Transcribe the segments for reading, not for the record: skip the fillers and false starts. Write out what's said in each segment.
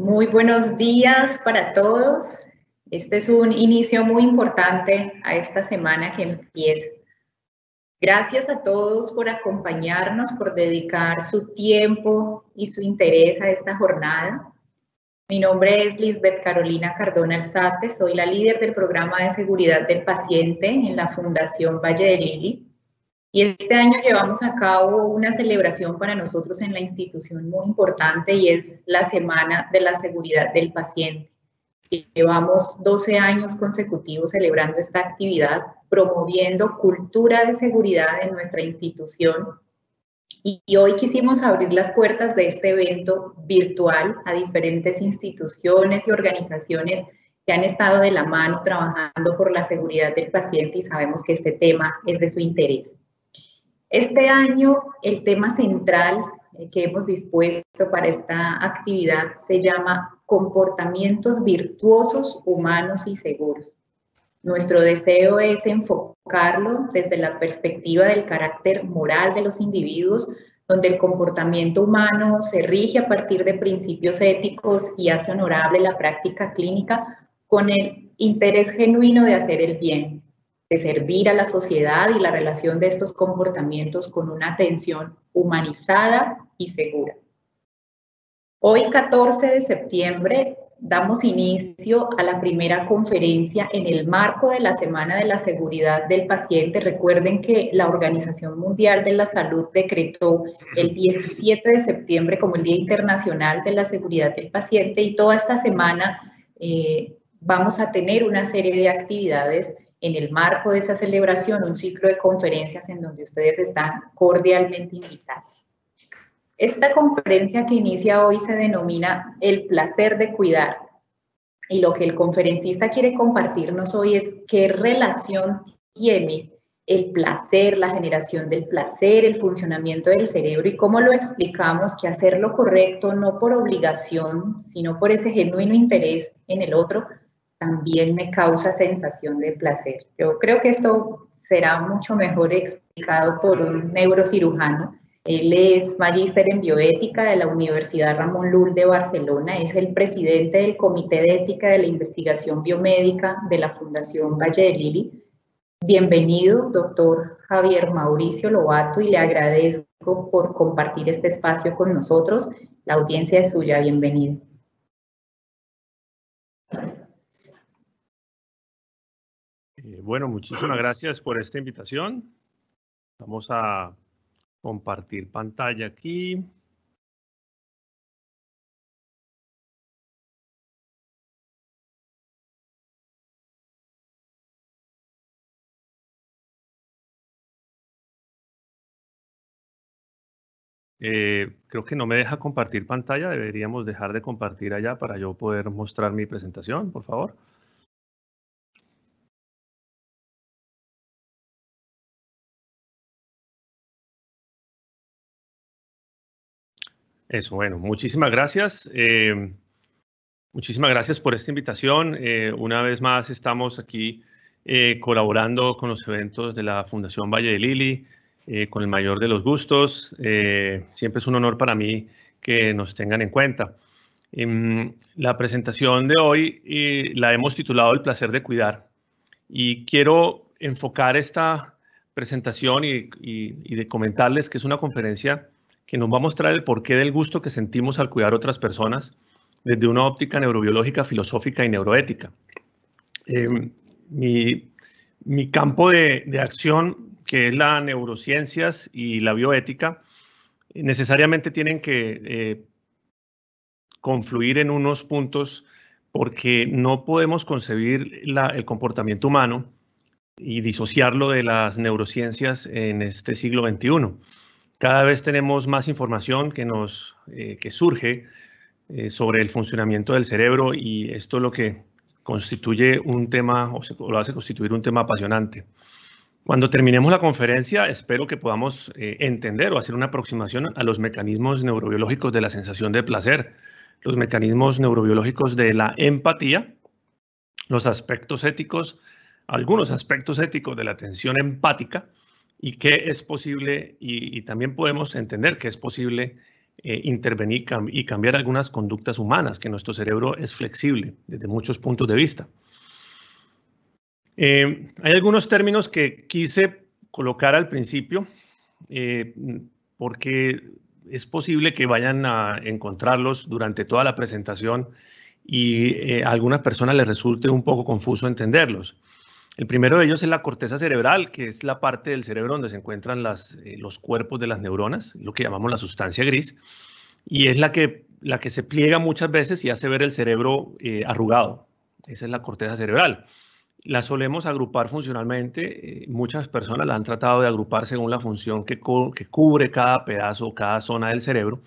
Muy buenos días para todos. Este es un inicio muy importante a esta semana que empieza. Gracias a todos por acompañarnos, por dedicar su tiempo y su interés a esta jornada. Mi nombre es Lisbeth Carolina Cardona Alzate, soy la líder del programa de seguridad del paciente en la Fundación Valle de Lili. Y este año llevamos a cabo una celebración para nosotros en la institución muy importante y es la Semana de la Seguridad del Paciente. Llevamos 12 años consecutivos celebrando esta actividad, promoviendo cultura de seguridad en nuestra institución. Y hoy quisimos abrir las puertas de este evento virtual a diferentes instituciones y organizaciones que han estado de la mano trabajando por la seguridad del paciente y sabemos que este tema es de su interés. Este año el tema central que hemos dispuesto para esta actividad se llama Comportamientos virtuosos, humanos y seguros. Nuestro deseo es enfocarlo desde la perspectiva del carácter moral de los individuos, donde el comportamiento humano se rige a partir de principios éticos y hace honorable la práctica clínica con el interés genuino de hacer el bien, de servir a la sociedad y la relación de estos comportamientos con una atención humanizada y segura. Hoy, 14 de septiembre, damos inicio a la primera conferencia en el marco de la Semana de la Seguridad del Paciente. Recuerden que la Organización Mundial de la Salud decretó el 17 de septiembre como el Día Internacional de la Seguridad del Paciente y toda esta semana vamos a tener una serie de actividades en el marco de esa celebración, un ciclo de conferencias en donde ustedes están cordialmente invitados. Esta conferencia que inicia hoy se denomina El placer de cuidar. Y lo que el conferencista quiere compartirnos hoy es qué relación tiene el placer, la generación del placer, el funcionamiento del cerebro y cómo lo explicamos que hacer lo correcto no por obligación, sino por ese genuino interés en el otro, también me causa sensación de placer. Yo creo que esto será mucho mejor explicado por un neurocirujano. Él es magíster en bioética de la Universidad Ramon Llull de Barcelona, es el presidente del Comité de Ética de la Investigación Biomédica de la Fundación Valle de Lili. Bienvenido, doctor Javier Mauricio Lobato, y le agradezco por compartir este espacio con nosotros. La audiencia es suya, bienvenido. Bueno, muchísimas gracias por esta invitación. Vamos a compartir pantalla aquí. Creo que no me deja compartir pantalla. Deberíamos dejar de compartir allá para yo poder mostrar mi presentación, por favor. Eso, bueno, muchísimas gracias. Muchísimas gracias por esta invitación. Una vez más estamos aquí colaborando con los eventos de la Fundación Valle de Lili, con el mayor de los gustos. Siempre es un honor para mí que nos tengan en cuenta. La presentación de hoy la hemos titulado El placer de cuidar. Y quiero enfocar esta presentación y de comentarles que es una conferencia que nos va a mostrar el porqué del gusto que sentimos al cuidar a otras personas desde una óptica neurobiológica, filosófica y neuroética. Mi campo de acción, que es la neurociencias y la bioética, necesariamente tienen que confluir en unos puntos porque no podemos concebir el comportamiento humano y disociarlo de las neurociencias en este siglo XXI. Cada vez tenemos más información que surge sobre el funcionamiento del cerebro y esto es lo que constituye un tema o lo hace constituir un tema apasionante. Cuando terminemos la conferencia, espero que podamos entender o hacer una aproximación a los mecanismos neurobiológicos de la sensación de placer, los mecanismos neurobiológicos de la empatía, los aspectos éticos, algunos aspectos éticos de la atención empática y qué es posible y también podemos entender que es posible intervenir y cambiar algunas conductas humanas, que nuestro cerebro es flexible desde muchos puntos de vista. Hay algunos términos que quise colocar al principio porque es posible que vayan a encontrarlos durante toda la presentación y a algunas personas les resulte un poco confuso entenderlos. El primero de ellos es la corteza cerebral, que es la parte del cerebro donde se encuentran los cuerpos de las neuronas, lo que llamamos la sustancia gris, y es la que se pliega muchas veces y hace ver el cerebro arrugado. Esa es la corteza cerebral. La solemos agrupar funcionalmente. Muchas personas la han tratado de agrupar según la función que cubre cada pedazo o cada zona del cerebro.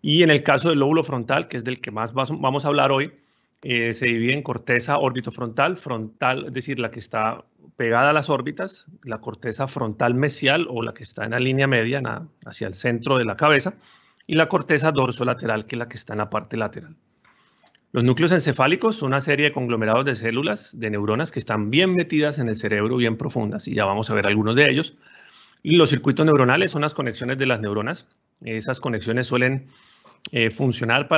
Y en el caso del lóbulo frontal, que es del que más vamos a hablar hoy, se divide en corteza orbitofrontal, frontal, es decir, la que está pegada a las órbitas, la corteza frontal mesial o la que está en la línea media hacia el centro de la cabeza, y la corteza dorsolateral, que es la que está en la parte lateral. Los núcleos encefálicos son una serie de conglomerados de células, de neuronas que están bien metidas en el cerebro, bien profundas, y ya vamos a ver algunos de ellos. Y los circuitos neuronales son las conexiones de las neuronas. Esas conexiones suelen funcionar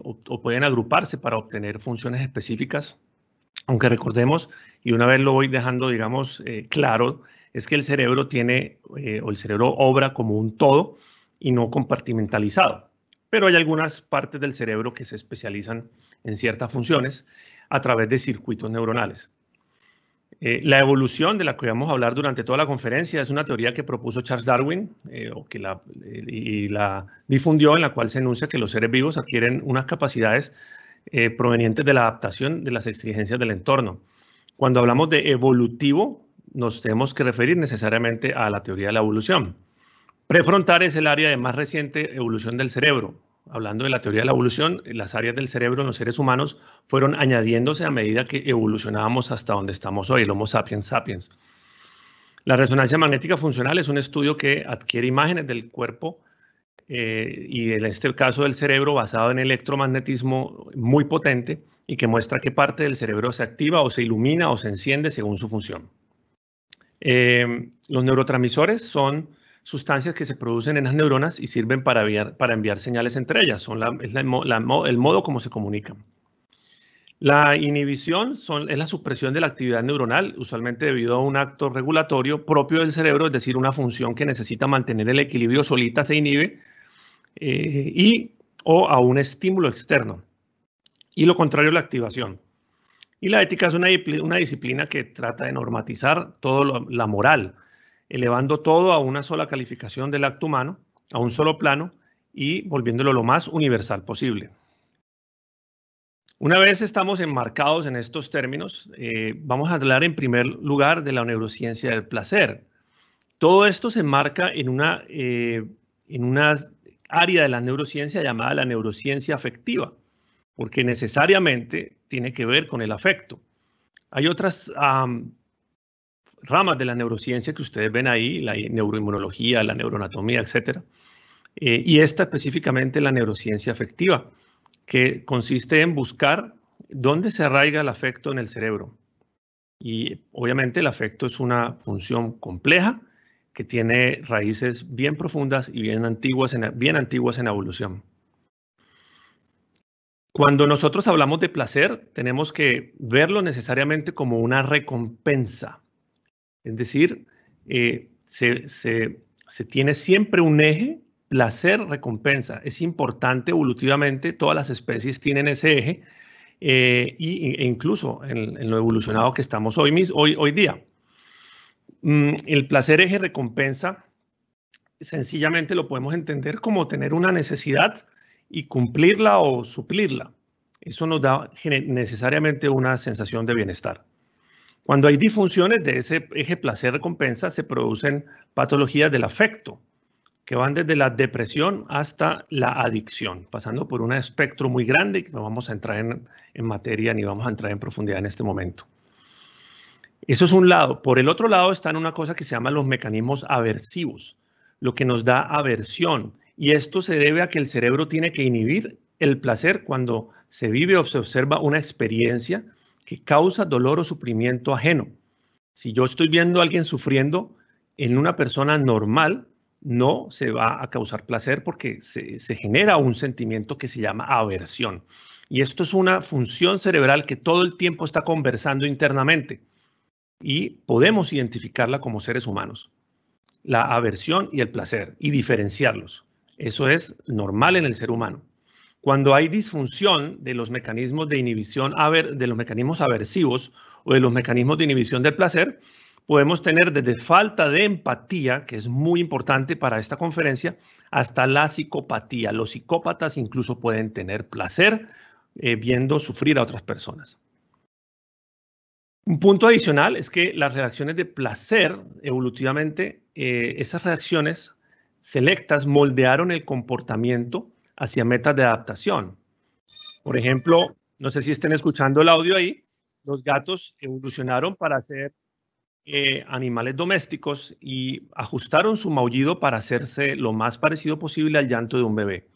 o pueden agruparse para obtener funciones específicas, aunque recordemos, y una vez lo voy dejando, digamos, claro, es que el cerebro el cerebro obra como un todo y no compartimentalizado. Pero hay algunas partes del cerebro que se especializan en ciertas funciones a través de circuitos neuronales. La evolución de la que vamos a hablar durante toda la conferencia es una teoría que propuso Charles Darwin y la difundió, en la cual se enuncia que los seres vivos adquieren unas capacidades provenientes de la adaptación de las exigencias del entorno. Cuando hablamos de evolutivo, nos tenemos que referir necesariamente a la teoría de la evolución. Prefrontal es el área de más reciente evolución del cerebro. Hablando de la teoría de la evolución, las áreas del cerebro en los seres humanos fueron añadiéndose a medida que evolucionábamos hasta donde estamos hoy, el Homo sapiens sapiens. La resonancia magnética funcional es un estudio que adquiere imágenes del cuerpo y en este caso del cerebro basado en electromagnetismo muy potente y que muestra qué parte del cerebro se activa o se ilumina o se enciende según su función. Los neurotransmisores son sustancias que se producen en las neuronas y sirven para enviar señales entre ellas. Es el modo como se comunican. La inhibición es la supresión de la actividad neuronal, usualmente debido a un acto regulatorio propio del cerebro, es decir, una función que necesita mantener el equilibrio solita se inhibe o a un estímulo externo. Y lo contrario, la activación. Y la ética es una disciplina que trata de normatizar toda la moral, elevando todo a una sola calificación del acto humano, a un solo plano y volviéndolo lo más universal posible. Una vez estamos enmarcados en estos términos, vamos a hablar en primer lugar de la neurociencia del placer. Todo esto se enmarca en una área de la neurociencia llamada la neurociencia afectiva, porque necesariamente tiene que ver con el afecto. Hay otras ramas de la neurociencia que ustedes ven ahí, la neuroinmunología, la neuroanatomía, etc. Y esta específicamente la neurociencia afectiva, que consiste en buscar dónde se arraiga el afecto en el cerebro. Y obviamente el afecto es una función compleja que tiene raíces bien profundas y bien antiguas en la evolución. Cuando nosotros hablamos de placer, tenemos que verlo necesariamente como una recompensa. Es decir, se tiene siempre un eje placer-recompensa. Es importante evolutivamente, todas las especies tienen ese eje e incluso en lo evolucionado que estamos hoy día. El placer eje recompensa sencillamente lo podemos entender como tener una necesidad y cumplirla o suplirla. Eso nos da necesariamente una sensación de bienestar. Cuando hay disfunciones de ese eje placer-recompensa, se producen patologías del afecto, que van desde la depresión hasta la adicción, pasando por un espectro muy grande que no vamos a entrar en materia ni vamos a entrar en profundidad en este momento. Eso es un lado. Por el otro lado están una cosa que se llama los mecanismos aversivos, lo que nos da aversión. Y esto se debe a que el cerebro tiene que inhibir el placer cuando se vive o se observa una experiencia que causa dolor o sufrimiento ajeno. Si yo estoy viendo a alguien sufriendo en una persona normal, no se va a causar placer porque se genera un sentimiento que se llama aversión. Y esto es una función cerebral que todo el tiempo está conversando internamente y podemos identificarla como seres humanos. La aversión y el placer y diferenciarlos. Eso es normal en el ser humano. Cuando hay disfunción de los mecanismos de inhibición, de los mecanismos aversivos o de los mecanismos de inhibición del placer, podemos tener desde falta de empatía, que es muy importante para esta conferencia, hasta la psicopatía. Los psicópatas incluso pueden tener placer viendo sufrir a otras personas. Un punto adicional es que las reacciones de placer, evolutivamente, esas reacciones selectas moldearon el comportamiento hacia metas de adaptación. Por ejemplo, no sé si estén escuchando el audio ahí, los gatos evolucionaron para ser animales domésticos y ajustaron su maullido para hacerse lo más parecido posible al llanto de un bebé.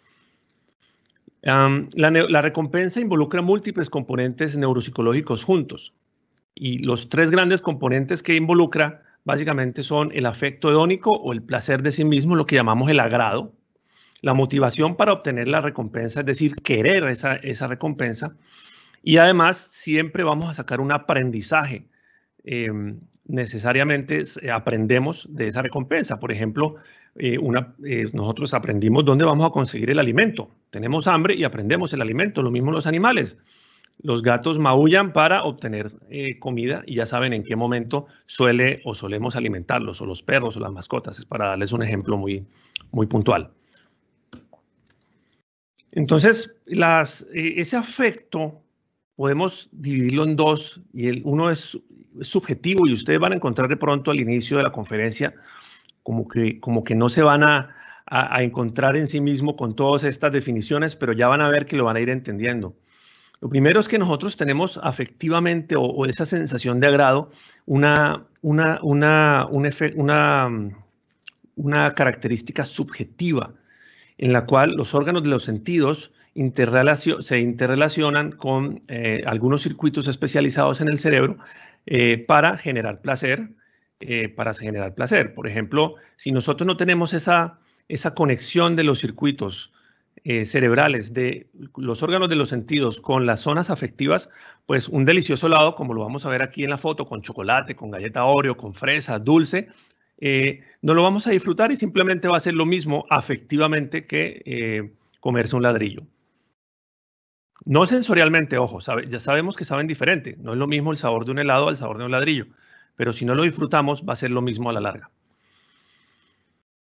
La recompensa involucra múltiples componentes neuropsicológicos juntos. Y los tres grandes componentes que involucra básicamente son el afecto hedónico o el placer de sí mismo, lo que llamamos el agrado, la motivación para obtener la recompensa, es decir, querer esa recompensa, y además siempre vamos a sacar un aprendizaje. Necesariamente aprendemos de esa recompensa. Por ejemplo, nosotros aprendimos dónde vamos a conseguir el alimento. Tenemos hambre y aprendemos el alimento, lo mismo los animales. Los gatos maullan para obtener comida y ya saben en qué momento solemos alimentarlos, o los perros o las mascotas, es para darles un ejemplo muy, muy puntual. Entonces, ese afecto podemos dividirlo en dos, y uno es subjetivo, y ustedes van a encontrar de pronto al inicio de la conferencia como que no se van a encontrar en sí mismo con todas estas definiciones, pero ya van a ver que lo van a ir entendiendo. Lo primero es que nosotros tenemos afectivamente o esa sensación de agrado una característica subjetiva en la cual los órganos de los sentidos se interrelacionan con algunos circuitos especializados en el cerebro para generar placer. Por ejemplo, si nosotros no tenemos esa conexión de los circuitos cerebrales de los órganos de los sentidos con las zonas afectivas, pues un delicioso helado, como lo vamos a ver aquí en la foto, con chocolate, con galleta Oreo, con fresa, dulce, no lo vamos a disfrutar y simplemente va a ser lo mismo afectivamente que comerse un ladrillo. No sensorialmente, ojo, ya sabemos que saben diferente, no es lo mismo el sabor de un helado al sabor de un ladrillo, pero si no lo disfrutamos va a ser lo mismo a la larga.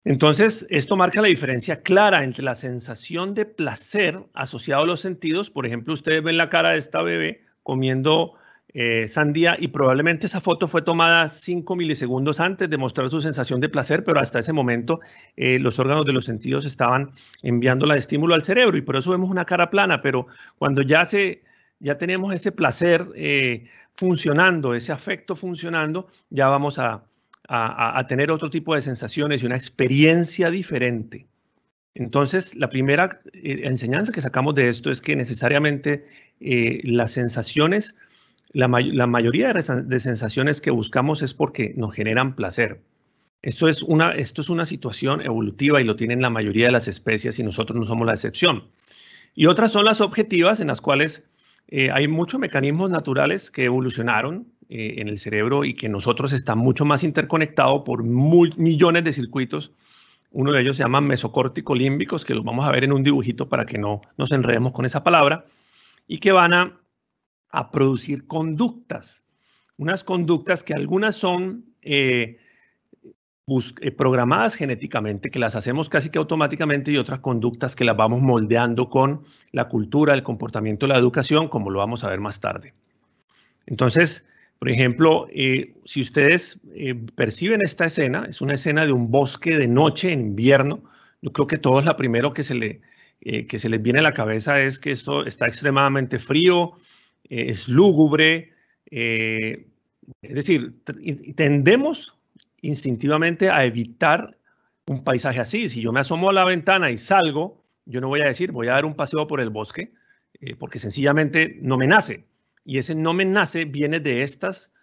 Entonces, esto marca la diferencia clara entre la sensación de placer asociado a los sentidos. Por ejemplo, ustedes ven la cara de esta bebé comiendo sandía y probablemente esa foto fue tomada 5 milisegundos antes de mostrar su sensación de placer, pero hasta ese momento los órganos de los sentidos estaban enviándola de estímulo al cerebro y por eso vemos una cara plana, pero cuando ya tenemos ese placer funcionando, ese afecto funcionando, ya vamos a tener otro tipo de sensaciones y una experiencia diferente. Entonces, la primera enseñanza que sacamos de esto es que necesariamente las sensaciones, la mayoría de sensaciones que buscamos es porque nos generan placer. Esto es una situación evolutiva y lo tienen la mayoría de las especies y nosotros no somos la excepción. Y otras son las objetivas, en las cuales hay muchos mecanismos naturales que evolucionaron en el cerebro y que nosotros está mucho más interconectado por millones de circuitos. Uno de ellos se llama mesocórtico límbicos, que los vamos a ver en un dibujito para que no nos enredemos con esa palabra, y que van a producir conductas. Unas conductas que algunas son programadas genéticamente, que las hacemos casi que automáticamente, y otras conductas que las vamos moldeando con la cultura, el comportamiento, la educación, como lo vamos a ver más tarde. Entonces, por ejemplo, si ustedes perciben esta escena, es una escena de un bosque de noche en invierno. Yo creo que todos la primero que se les viene a la cabeza es que esto está extremadamente frío, es lúgubre, es decir, tendemos instintivamente a evitar un paisaje así. Si yo me asomo a la ventana y salgo, yo no voy a decir voy a dar un paseo por el bosque, porque sencillamente no me nace. Y ese no me nace viene de estas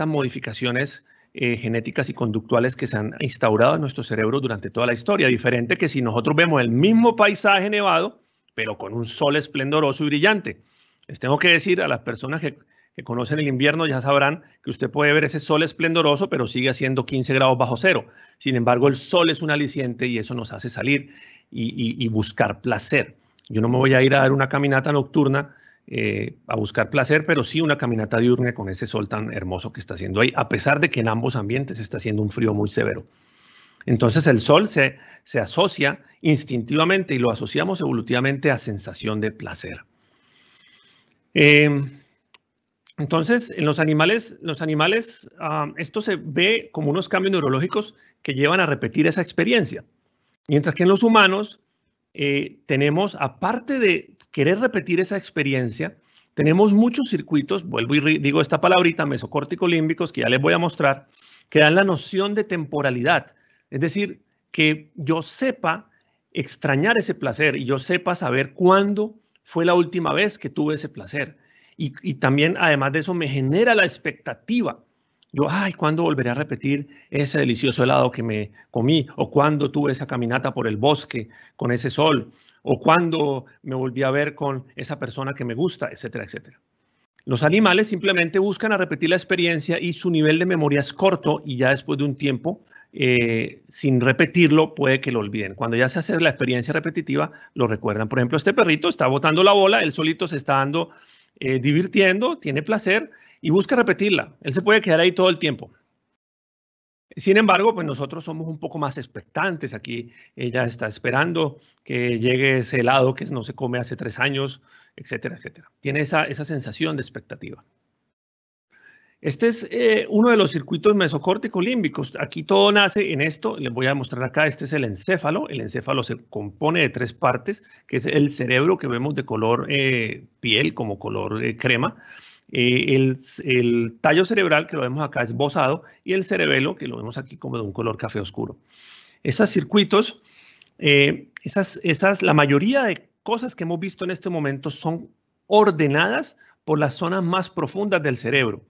modificaciones genéticas y conductuales que se han instaurado en nuestro cerebro durante toda la historia. Diferente que si nosotros vemos el mismo paisaje nevado, pero con un sol esplendoroso y brillante. Les tengo que decir a las personas que conocen el invierno, ya sabrán que usted puede ver ese sol esplendoroso, pero sigue haciendo 15 grados bajo cero. Sin embargo, el sol es un aliciente y eso nos hace salir y buscar placer. Yo no me voy a ir a dar una caminata nocturna a buscar placer, pero sí una caminata diurna con ese sol tan hermoso que está haciendo ahí, a pesar de que en ambos ambientes está haciendo un frío muy severo. Entonces el sol se asocia instintivamente y lo asociamos evolutivamente a sensación de placer. Entonces, en los animales esto se ve como unos cambios neurológicos que llevan a repetir esa experiencia. Mientras que en los humanos tenemos, aparte de querer repetir esa experiencia, tenemos muchos circuitos, vuelvo y digo esta palabrita, mesocórtico-límbicos, que ya les voy a mostrar, que dan la noción de temporalidad. Es decir, que yo sepa extrañar ese placer y yo sepa saber cuándo fue la última vez que tuve ese placer. Y también, además de eso, me genera la expectativa. Yo, ay, ¿cuándo volveré a repetir ese delicioso helado que me comí? ¿O cuándo tuve esa caminata por el bosque con ese sol? ¿O cuándo me volví a ver con esa persona que me gusta? Etcétera, etcétera. Los animales simplemente buscan a repetir la experiencia y su nivel de memoria es corto y ya después de un tiempo, sin repetirlo, puede que lo olviden. Cuando ya se hace la experiencia repetitiva, lo recuerdan. Por ejemplo, este perrito está botando la bola, él solito se está dando divirtiendo, tiene placer y busca repetirla. Él se puede quedar ahí todo el tiempo. Sin embargo, pues nosotros somos un poco más expectantes. Aquí ella está esperando que llegue ese helado que no se come hace 3 años, etcétera, etcétera. Tiene esa sensación de expectativa. Este es uno de los circuitos mesocórtico-límbicos. Aquí todo nace en esto. Les voy a mostrar acá. Este es el encéfalo. El encéfalo se compone de 3 partes, que es el cerebro que vemos de color piel, como color crema. El tallo cerebral, que lo vemos acá, es bosado. Y el cerebelo, que lo vemos aquí como de un color café oscuro. Esos circuitos, la mayoría de cosas que hemos visto en este momento son ordenadas por las zonas más profundas del cerebro.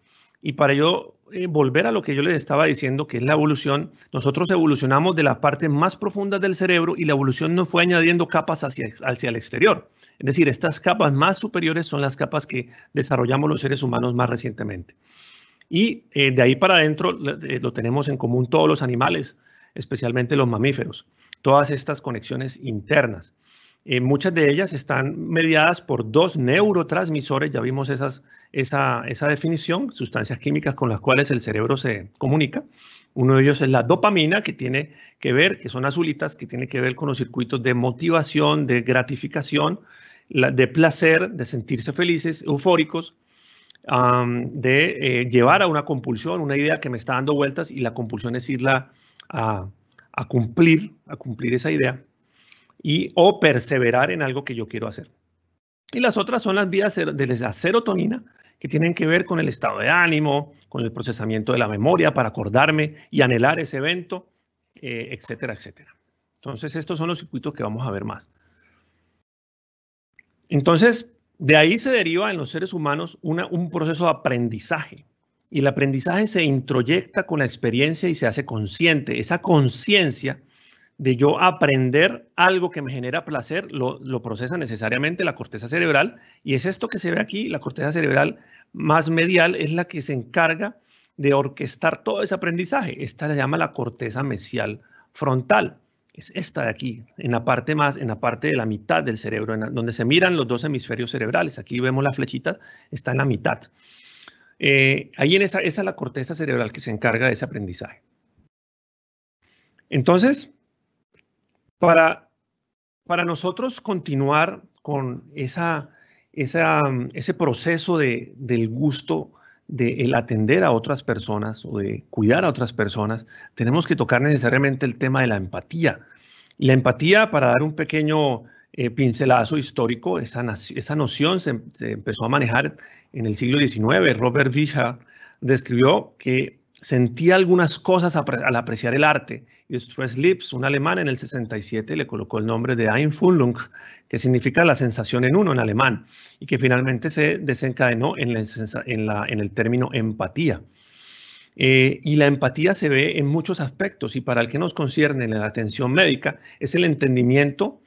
Y para yo volver a lo que yo les estaba diciendo, que es la evolución, nosotros evolucionamos de la parte más profunda del cerebro y la evolución nos fue añadiendo capas hacia el exterior. Es decir, estas capas más superiores son las capas que desarrollamos los seres humanos más recientemente. Y de ahí para adentro lo tenemos en común todos los animales, especialmente los mamíferos. Todas estas conexiones internas. Muchas de ellas están mediadas por 2 neurotransmisores, ya vimos esa definición, sustancias químicas con las cuales el cerebro se comunica. Uno de ellos es la dopamina, que tiene que ver, que son azulitas, que tiene que ver con los circuitos de motivación, de gratificación, de placer, de sentirse felices, eufóricos, de llevar a una compulsión, una idea que me está dando vueltas y la compulsión es irla a cumplir esa idea. O perseverar en algo que yo quiero hacer. Y las otras son las vías de la serotonina, que tienen que ver con el estado de ánimo, con el procesamiento de la memoria para acordarme y anhelar ese evento, etcétera, etcétera. Entonces, estos son los circuitos que vamos a ver más. Entonces, de ahí se deriva en los seres humanos un proceso de aprendizaje. Y el aprendizaje se introyecta con la experiencia y se hace consciente. Esa conciencia de yo aprender algo que me genera placer, lo procesa necesariamente la corteza cerebral, y es esto que se ve aquí, la corteza cerebral más medial es la que se encarga de orquestar todo ese aprendizaje. Esta se llama la corteza mesial frontal. Es esta de aquí, en la parte de la mitad del cerebro, donde se miran los 2 hemisferios cerebrales. Aquí vemos la flechita, está en la mitad. Ahí esa es la corteza cerebral que se encarga de ese aprendizaje. Entonces, para nosotros continuar con ese proceso del gusto, de el atender a otras personas o de cuidar a otras personas, tenemos que tocar necesariamente el tema de la empatía. Y la empatía, para dar un pequeño pincelazo histórico, esa noción se empezó a manejar en el siglo XIX. Robert Bichat describió que sentía algunas cosas al apreciar el arte. Y Stress Lips, un alemán, en el 67 le colocó el nombre de Einfühlung, que significa la sensación en uno en alemán, y que finalmente se desencadenó en el término empatía. Y la empatía se ve en muchos aspectos, y para el que nos concierne en la atención médica es el entendimiento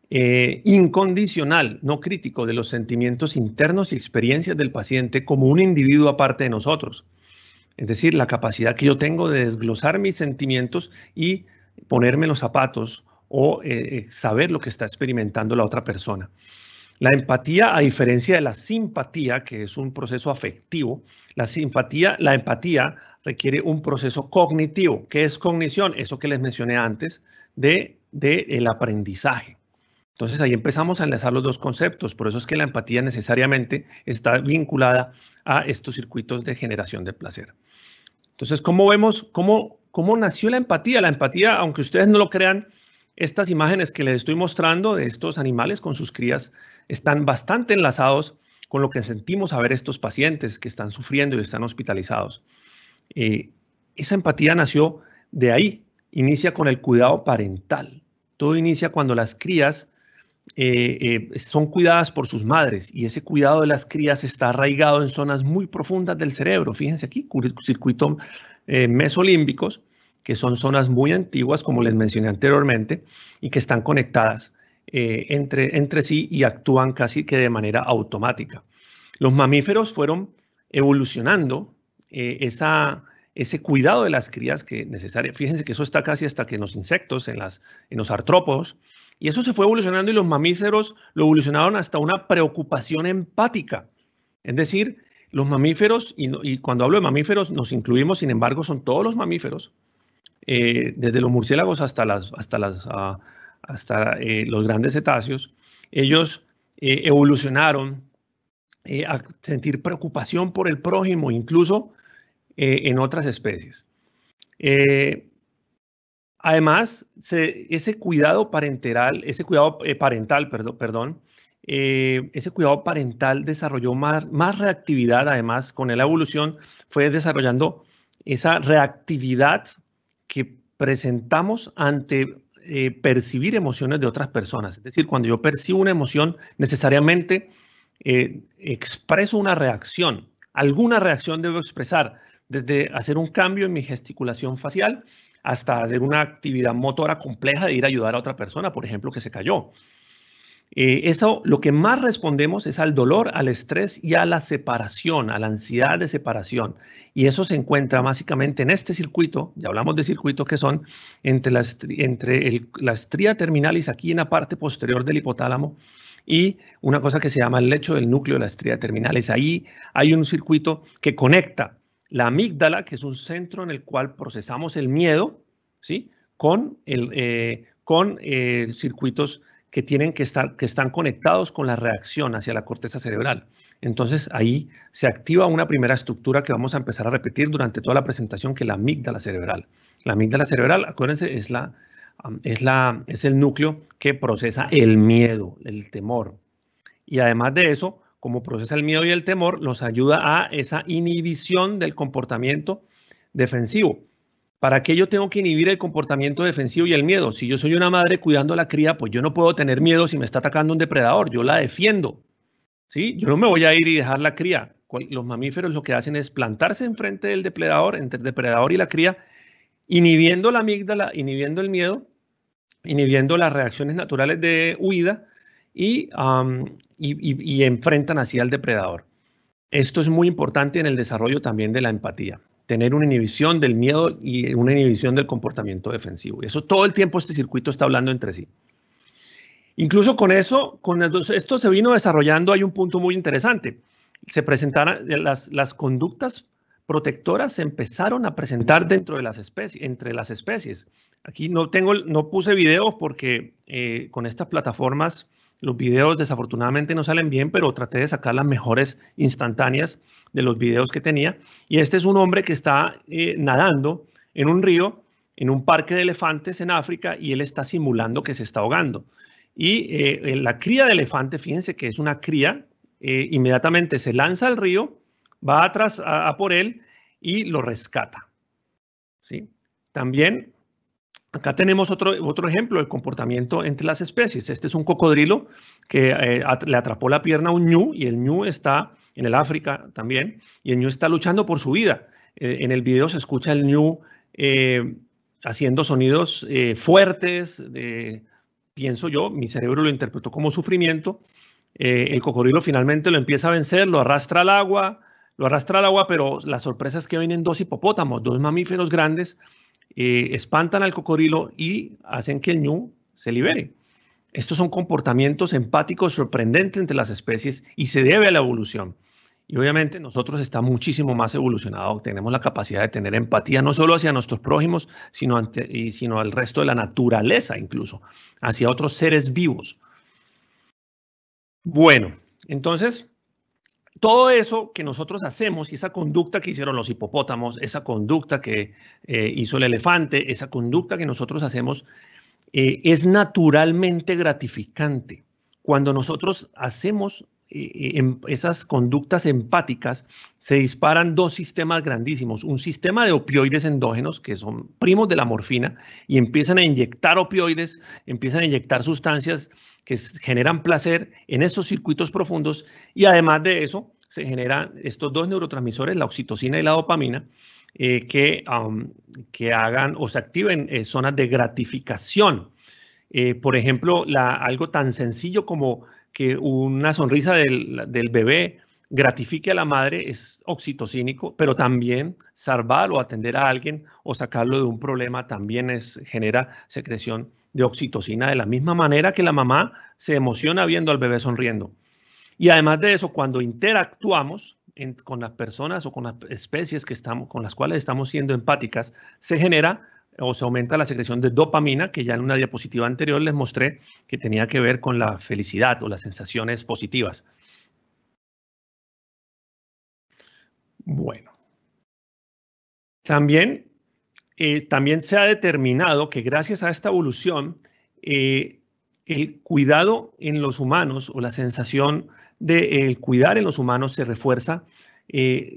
incondicional, no crítico, de los sentimientos internos y experiencias del paciente como un individuo aparte de nosotros. Es decir, la capacidad que yo tengo de desglosar mis sentimientos y ponerme los zapatos o saber lo que está experimentando la otra persona. La empatía, a diferencia de la simpatía, que es un proceso afectivo, la empatía requiere un proceso cognitivo. ¿Qué es cognición? Eso que les mencioné antes del aprendizaje. Entonces ahí empezamos a enlazar los dos conceptos. Por eso es que la empatía necesariamente está vinculada a estos circuitos de generación de placer. Entonces, ¿cómo vemos cómo nació la empatía? La empatía, aunque ustedes no lo crean, estas imágenes que les estoy mostrando de estos animales con sus crías están bastante enlazados con lo que sentimos a ver estos pacientes que están sufriendo y están hospitalizados. Esa empatía nació de ahí, inicia con el cuidado parental. Todo inicia cuando las crías son cuidadas por sus madres, y ese cuidado de las crías está arraigado en zonas muy profundas del cerebro. Fíjense aquí, circuitos mesolímbicos, que son zonas muy antiguas, como les mencioné anteriormente, y que están conectadas entre sí y actúan casi que de manera automática. Los mamíferos fueron evolucionando ese cuidado de las crías que es necesario. Fíjense que eso está casi hasta que en los insectos, en los artrópodos, y eso se fue evolucionando, y los mamíferos lo evolucionaron hasta una preocupación empática. Es decir, los mamíferos, y cuando hablo de mamíferos nos incluimos, sin embargo, son todos los mamíferos, desde los murciélagos hasta los grandes cetáceos. Ellos evolucionaron a sentir preocupación por el prójimo, incluso en otras especies. Además, ese cuidado parental desarrolló más reactividad. Además, con la evolución fue desarrollando esa reactividad que presentamos ante percibir emociones de otras personas. Es decir, cuando yo percibo una emoción, necesariamente expreso una reacción. Alguna reacción debo expresar, desde hacer un cambio en mi gesticulación facial hasta hacer una actividad motora compleja de ir a ayudar a otra persona, por ejemplo, que se cayó. Eso, lo que más respondemos es al dolor, al estrés y a la separación, a la ansiedad de separación. Y eso se encuentra básicamente en este circuito, ya hablamos de circuitos que son entre la estría terminalis, aquí en la parte posterior del hipotálamo, y una cosa que se llama el lecho del núcleo de la estría terminalis. Ahí hay un circuito que conecta la amígdala, que es un centro en el cual procesamos el miedo, ¿sí?, con circuitos que están conectados con la reacción hacia la corteza cerebral. Entonces ahí se activa una primera estructura que vamos a empezar a repetir durante toda la presentación, que es la amígdala cerebral. La amígdala cerebral, acuérdense, es el núcleo que procesa el miedo, el temor. Y además de eso, como procesa el miedo y el temor, nos ayuda a esa inhibición del comportamiento defensivo. ¿Para qué yo tengo que inhibir el comportamiento defensivo y el miedo? Si yo soy una madre cuidando a la cría, pues yo no puedo tener miedo si me está atacando un depredador. Yo la defiendo, ¿sí? Yo no me voy a ir y dejar la cría. Los mamíferos lo que hacen es plantarse enfrente del depredador, entre el depredador y la cría, inhibiendo la amígdala, inhibiendo el miedo, inhibiendo las reacciones naturales de huida, y enfrentan así al depredador. Esto es muy importante en el desarrollo también de la empatía. Tener una inhibición del miedo y una inhibición del comportamiento defensivo. Y eso todo el tiempo este circuito está hablando entre sí. Incluso con eso, esto se vino desarrollando, hay un punto muy interesante. Se presentaron las conductas protectoras, se empezaron a presentar dentro de las especies, entre las especies. Aquí no puse videos porque con estas plataformas los videos desafortunadamente no salen bien, pero traté de sacar las mejores instantáneas de los videos que tenía. Y este es un hombre que está nadando en un río, en un parque de elefantes en África, y él está simulando que se está ahogando. Y la cría de elefante, fíjense que es una cría, inmediatamente se lanza al río, va atrás a por él y lo rescata, ¿sí? También acá tenemos otro ejemplo del comportamiento entre las especies. Este es un cocodrilo que le atrapó la pierna a un ñu, y el ñu está en el África también, y el ñu está luchando por su vida. En el video se escucha el ñu haciendo sonidos fuertes, pienso yo, mi cerebro lo interpretó como sufrimiento. El cocodrilo finalmente lo empieza a vencer, lo arrastra al agua, pero la sorpresa es que vienen dos hipopótamos, dos mamíferos grandes, espantan al cocodrilo y hacen que el ñu se libere. Estos son comportamientos empáticos sorprendentes entre las especies y se debe a la evolución. Y obviamente nosotros estamos muchísimo más evolucionados, tenemos la capacidad de tener empatía no solo hacia nuestros prójimos, sino al resto de la naturaleza, incluso hacia otros seres vivos. Bueno, entonces, todo eso que nosotros hacemos y esa conducta que hicieron los hipopótamos, esa conducta que hizo el elefante, esa conducta que nosotros hacemos, es naturalmente gratificante. Cuando nosotros hacemos esas conductas empáticas, se disparan dos sistemas grandísimos. Un sistema de opioides endógenos, que son primos de la morfina, y empiezan a inyectar opioides, empiezan a inyectar sustancias que generan placer en estos circuitos profundos, y además de eso, se generan estos dos neurotransmisores, la oxitocina y la dopamina, que hagan o se activen zonas de gratificación. Por ejemplo, algo tan sencillo como que una sonrisa del bebé gratifique a la madre es oxitocínico, pero también salvar o atender a alguien o sacarlo de un problema también genera secreción de oxitocina de la misma manera que la mamá se emociona viendo al bebé sonriendo. Y además de eso, cuando interactuamos con las personas o con las especies con las cuales estamos siendo empáticas, se genera o se aumenta la secreción de dopamina, que ya en una diapositiva anterior les mostré que tenía que ver con la felicidad o las sensaciones positivas. Bueno. También se ha determinado que gracias a esta evolución, el cuidado en los humanos o la sensación de cuidar en los humanos se refuerza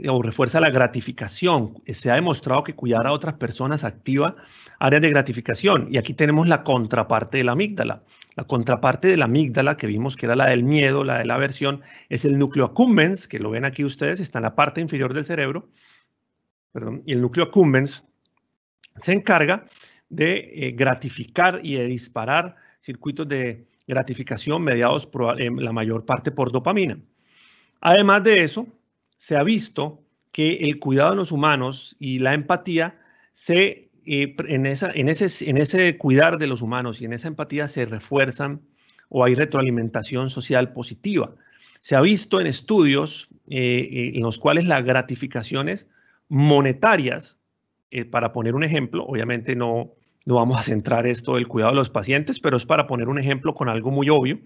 o refuerza la gratificación. Se ha demostrado que cuidar a otras personas activa áreas de gratificación. Y aquí tenemos la contraparte de la amígdala. La contraparte de la amígdala, que vimos que era la del miedo, la de la aversión, es el núcleo accumbens, que lo ven aquí ustedes, está en la parte inferior del cerebro. Perdón, y el núcleo accumbens se encarga de gratificar y de disparar circuitos de gratificación mediados en la mayor parte por dopamina. Además de eso, se ha visto que el cuidado de los humanos y la empatía, en ese cuidar de los humanos y en esa empatía se refuerzan o hay retroalimentación social positiva. Se ha visto en estudios en los cuales las gratificaciones monetarias, para poner un ejemplo, obviamente no vamos a centrar esto del cuidado de los pacientes, pero es para poner un ejemplo con algo muy obvio.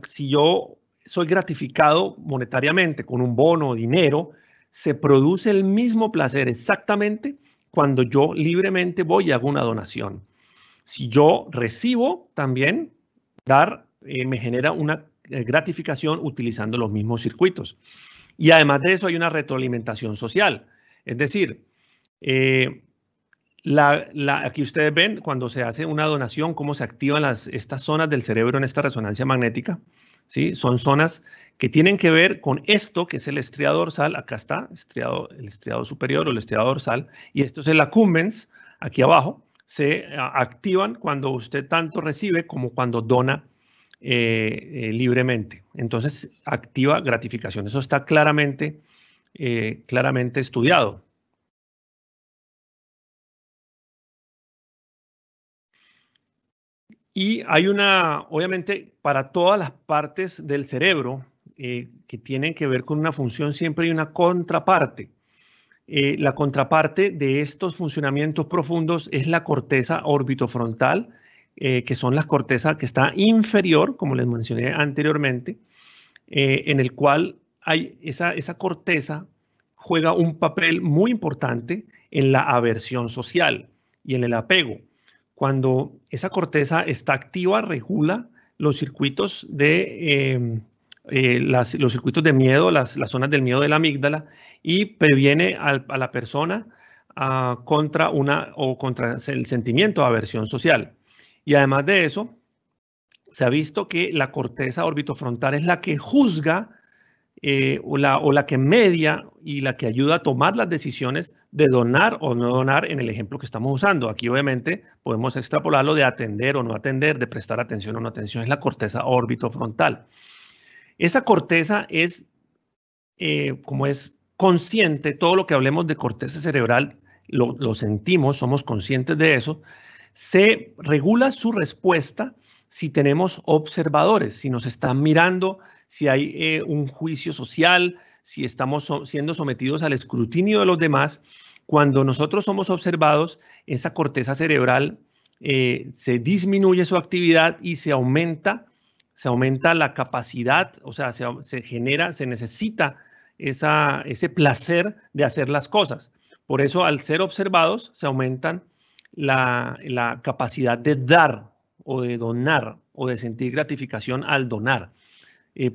Si yo soy gratificado monetariamente con un bono o dinero, se produce el mismo placer exactamente cuando yo libremente voy y hago una donación. Si yo recibo también, dar me genera una gratificación utilizando los mismos circuitos. Y además de eso hay una retroalimentación social. Es decir, aquí ustedes ven cuando se hace una donación, cómo se activan estas zonas del cerebro en esta resonancia magnética. ¿Sí? Son zonas que tienen que ver con esto, que es el estriado dorsal. Acá está, el estriado superior o el estriado dorsal. Y esto es el accumbens, aquí abajo. Se activan cuando usted tanto recibe como cuando dona libremente. Entonces, activa gratificación. Eso está claramente estudiado. Y hay obviamente, para todas las partes del cerebro que tienen que ver con una función, siempre hay una contraparte. La contraparte de estos funcionamientos profundos es la corteza orbitofrontal, que son las cortezas que está inferior, como les mencioné anteriormente, en el cual hay esa corteza juega un papel muy importante en la aversión social y en el apego. Cuando esa corteza está activa, regula los circuitos de los circuitos de miedo, las zonas del miedo de la amígdala, y previene a la persona contra el sentimiento de aversión social. Y además de eso, se ha visto que la corteza orbitofrontal es la que juzga o la que media y la que ayuda a tomar las decisiones de donar o no donar en el ejemplo que estamos usando. Aquí obviamente podemos extrapolarlo de atender o no atender, de prestar atención o no atención. Es la corteza orbitofrontal. Esa corteza es, como es consciente, todo lo que hablemos de corteza cerebral, lo sentimos, somos conscientes de eso, se regula su respuesta si tenemos observadores, si nos están mirando, si hay un juicio social, si estamos siendo sometidos al escrutinio de los demás. Cuando nosotros somos observados, esa corteza cerebral se disminuye su actividad y se aumenta la capacidad, o sea, se necesita ese placer de hacer las cosas. Por eso, al ser observados, se aumentan la capacidad de dar o de donar o de sentir gratificación al donar.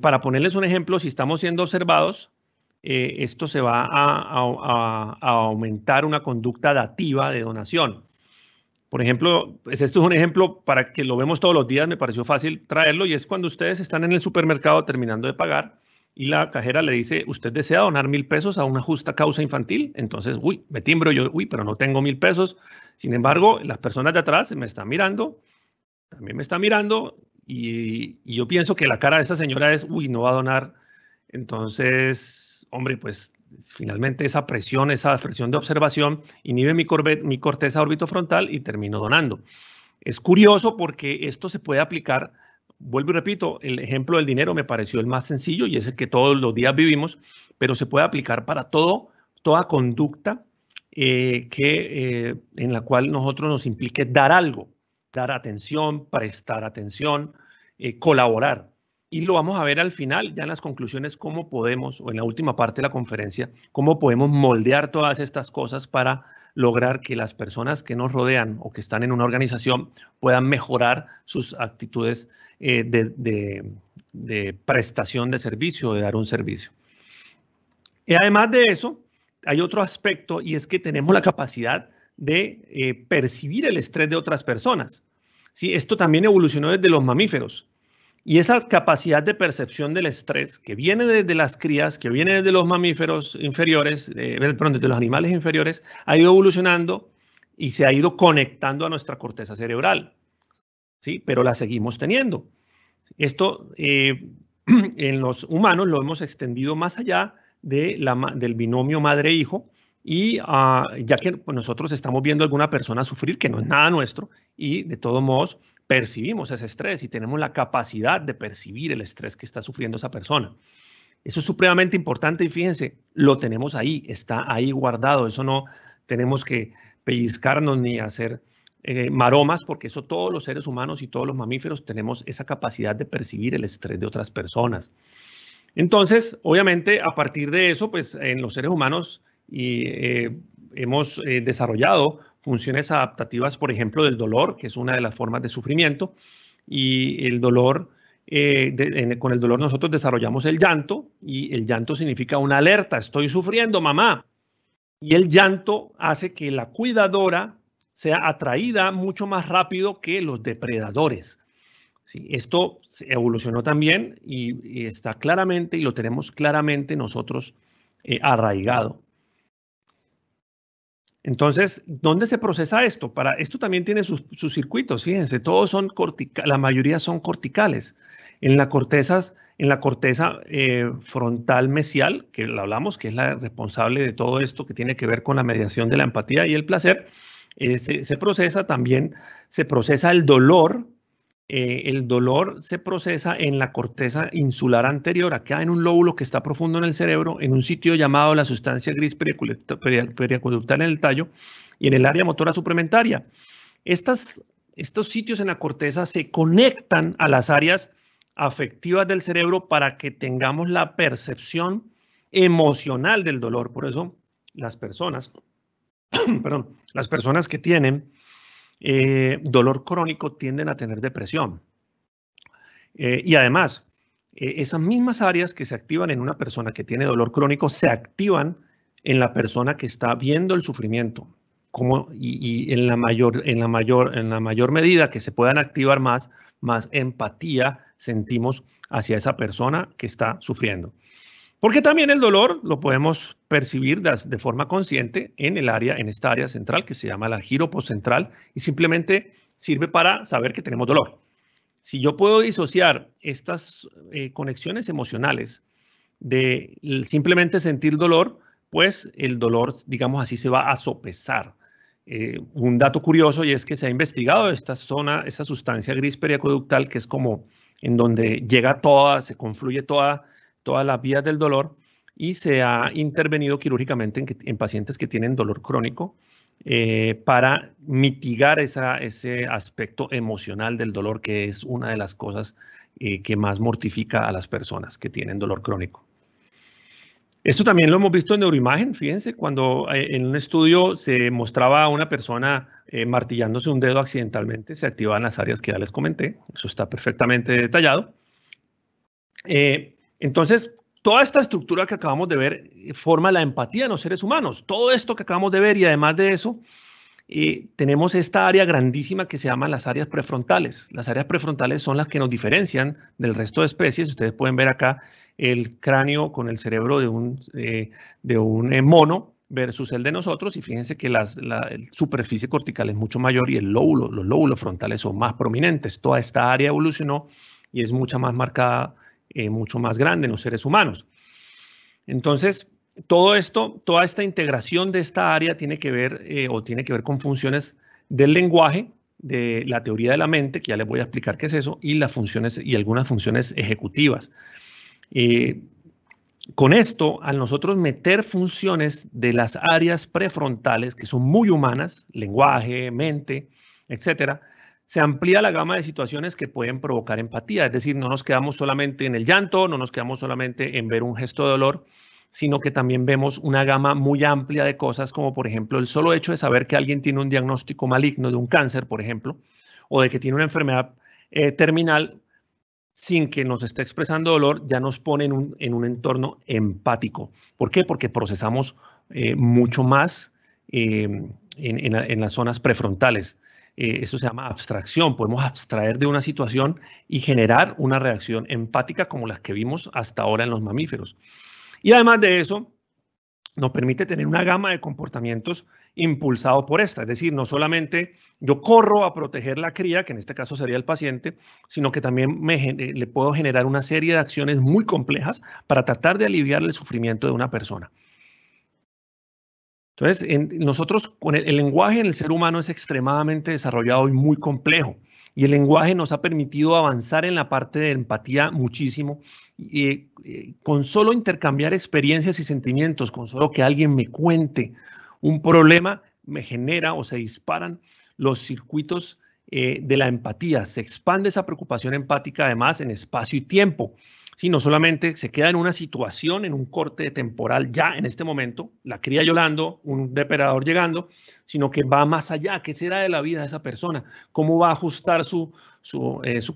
Para ponerles un ejemplo, si estamos siendo observados, esto se va a aumentar una conducta dativa de donación. Por ejemplo, pues esto es un ejemplo para que lo vemos todos los días, me pareció fácil traerlo, y es cuando ustedes están en el supermercado terminando de pagar y la cajera le dice, ¿usted desea donar 1,000 pesos a una justa causa infantil? Entonces, me timbro yo, pero no tengo 1,000 pesos. Sin embargo, las personas de atrás me están mirando, también me están mirando, y yo pienso que la cara de esa señora es, no va a donar. Entonces, hombre, pues finalmente esa presión de observación inhibe mi corteza orbitofrontal y termino donando. Es curioso porque esto se puede aplicar, vuelvo y repito, el ejemplo del dinero me pareció el más sencillo y es el que todos los días vivimos, pero se puede aplicar para toda conducta en la cual nosotros nos implique dar algo, dar atención, prestar atención, colaborar. Y lo vamos a ver al final, ya en las conclusiones, cómo podemos, o en la última parte de la conferencia, cómo podemos moldear todas estas cosas para lograr que las personas que nos rodean o que están en una organización puedan mejorar sus actitudes de prestación de servicio, de dar un servicio. Y además de eso, hay otro aspecto y es que tenemos la capacidad de percibir el estrés de otras personas. ¿Sí? Esto también evolucionó desde los mamíferos. Y esa capacidad de percepción del estrés que viene desde las crías, que viene desde los mamíferos inferiores, desde los animales inferiores, ha ido evolucionando y se ha ido conectando a nuestra corteza cerebral. ¿Sí? Pero la seguimos teniendo. Esto en los humanos lo hemos extendido más allá del binomio madre-hijo, y ya que pues, nosotros estamos viendo a alguna persona sufrir, que no es nada nuestro, y de todos modos percibimos ese estrés y tenemos la capacidad de percibir el estrés que está sufriendo esa persona. Eso es supremamente importante y fíjense, lo tenemos ahí, está ahí guardado. Eso no tenemos que pellizcarnos ni hacer maromas, porque eso todos los seres humanos y todos los mamíferos tenemos esa capacidad de percibir el estrés de otras personas. Entonces, obviamente, a partir de eso, pues en los seres humanos hemos desarrollado funciones adaptativas, por ejemplo, del dolor, que es una de las formas de sufrimiento, y el dolor, con el dolor nosotros desarrollamos el llanto, y el llanto significa una alerta, estoy sufriendo, mamá, y el llanto hace que la cuidadora sea atraída mucho más rápido que los depredadores. Sí, esto evolucionó también y está claramente, y lo tenemos claramente nosotros arraigado. Entonces, ¿dónde se procesa esto? Esto también tiene sus circuitos, fíjense, todos son corticales, la mayoría son corticales. En la corteza frontal mesial, que lo hablamos, que es la responsable de todo esto que tiene que ver con la mediación de la empatía y el placer, se procesa el dolor. El dolor se procesa en la corteza insular anterior, acá en un lóbulo que está profundo en el cerebro, en un sitio llamado la sustancia gris periacueductal en el tallo y en el área motora suplementaria. Estos sitios en la corteza se conectan a las áreas afectivas del cerebro para que tengamos la percepción emocional del dolor. Por eso las personas, las personas que tienen dolor crónico tienden a tener depresión. Y además, esas mismas áreas que se activan en una persona que tiene dolor crónico se activan en la persona que está viendo el sufrimiento. Y en la mayor medida que se puedan activar más empatía sentimos hacia esa persona que está sufriendo. Porque también el dolor lo podemos percibir de forma consciente en esta área central que se llama la giroposcentral y simplemente sirve para saber que tenemos dolor. Si yo puedo disociar estas conexiones emocionales de simplemente sentir dolor, pues el dolor, digamos así, se va a sopesar. Un dato curioso y es que se ha investigado esta sustancia gris periacueductal, que es como en donde llega se confluye todas las vías del dolor, y se ha intervenido quirúrgicamente en pacientes que tienen dolor crónico para mitigar ese aspecto emocional del dolor, que es una de las cosas que más mortifica a las personas que tienen dolor crónico. Esto también lo hemos visto en neuroimagen. Fíjense, cuando en un estudio se mostraba a una persona martillándose un dedo accidentalmente, se activaban las áreas que ya les comenté. Eso está perfectamente detallado. Entonces, toda esta estructura que acabamos de ver forma la empatía en los seres humanos. Todo esto que acabamos de ver, y además de eso, tenemos esta área grandísima que se llama las áreas prefrontales. Las áreas prefrontales son las que nos diferencian del resto de especies. Ustedes pueden ver acá el cráneo con el cerebro de un mono versus el de nosotros, y fíjense que la superficie cortical es mucho mayor y los lóbulos frontales son más prominentes. Toda esta área evolucionó y es mucho más marcada, mucho más grande en los seres humanos. Entonces, toda esta integración de esta área tiene que ver con funciones del lenguaje, de la teoría de la mente, que ya les voy a explicar qué es eso, y las funciones y algunas funciones ejecutivas. Con esto, al nosotros meter funciones de las áreas prefrontales, que son muy humanas, lenguaje, mente, etcétera, se amplía la gama de situaciones que pueden provocar empatía. Es decir, no nos quedamos solamente en el llanto, no nos quedamos solamente en ver un gesto de dolor, sino que también vemos una gama muy amplia de cosas, como por ejemplo el solo hecho de saber que alguien tiene un diagnóstico maligno de un cáncer, por ejemplo, o de que tiene una enfermedad terminal, sin que nos esté expresando dolor, ya nos pone en un entorno empático. ¿Por qué? Porque procesamos mucho más en las zonas prefrontales. Eso se llama abstracción. Podemos abstraer de una situación y generar una reacción empática como las que vimos hasta ahora en los mamíferos. Y además de eso, nos permite tener una gama de comportamientos impulsados por esta. Es decir, no solamente yo corro a proteger la cría, que en este caso sería el paciente, sino que también le puedo generar una serie de acciones muy complejas para tratar de aliviar el sufrimiento de una persona. Entonces, nosotros con el lenguaje en el ser humano es extremadamente desarrollado y muy complejo. Y el lenguaje nos ha permitido avanzar en la parte de empatía muchísimo. Con solo intercambiar experiencias y sentimientos, con solo que alguien me cuente un problema, me genera o se disparan los circuitos de la empatía. Se expande esa preocupación empática además en espacio y tiempo. Sí, no solamente se queda en una situación, en un corte temporal ya en este momento, la cría llorando, un depredador llegando, sino que va más allá. ¿Qué será de la vida de esa persona? ¿Cómo va a ajustar su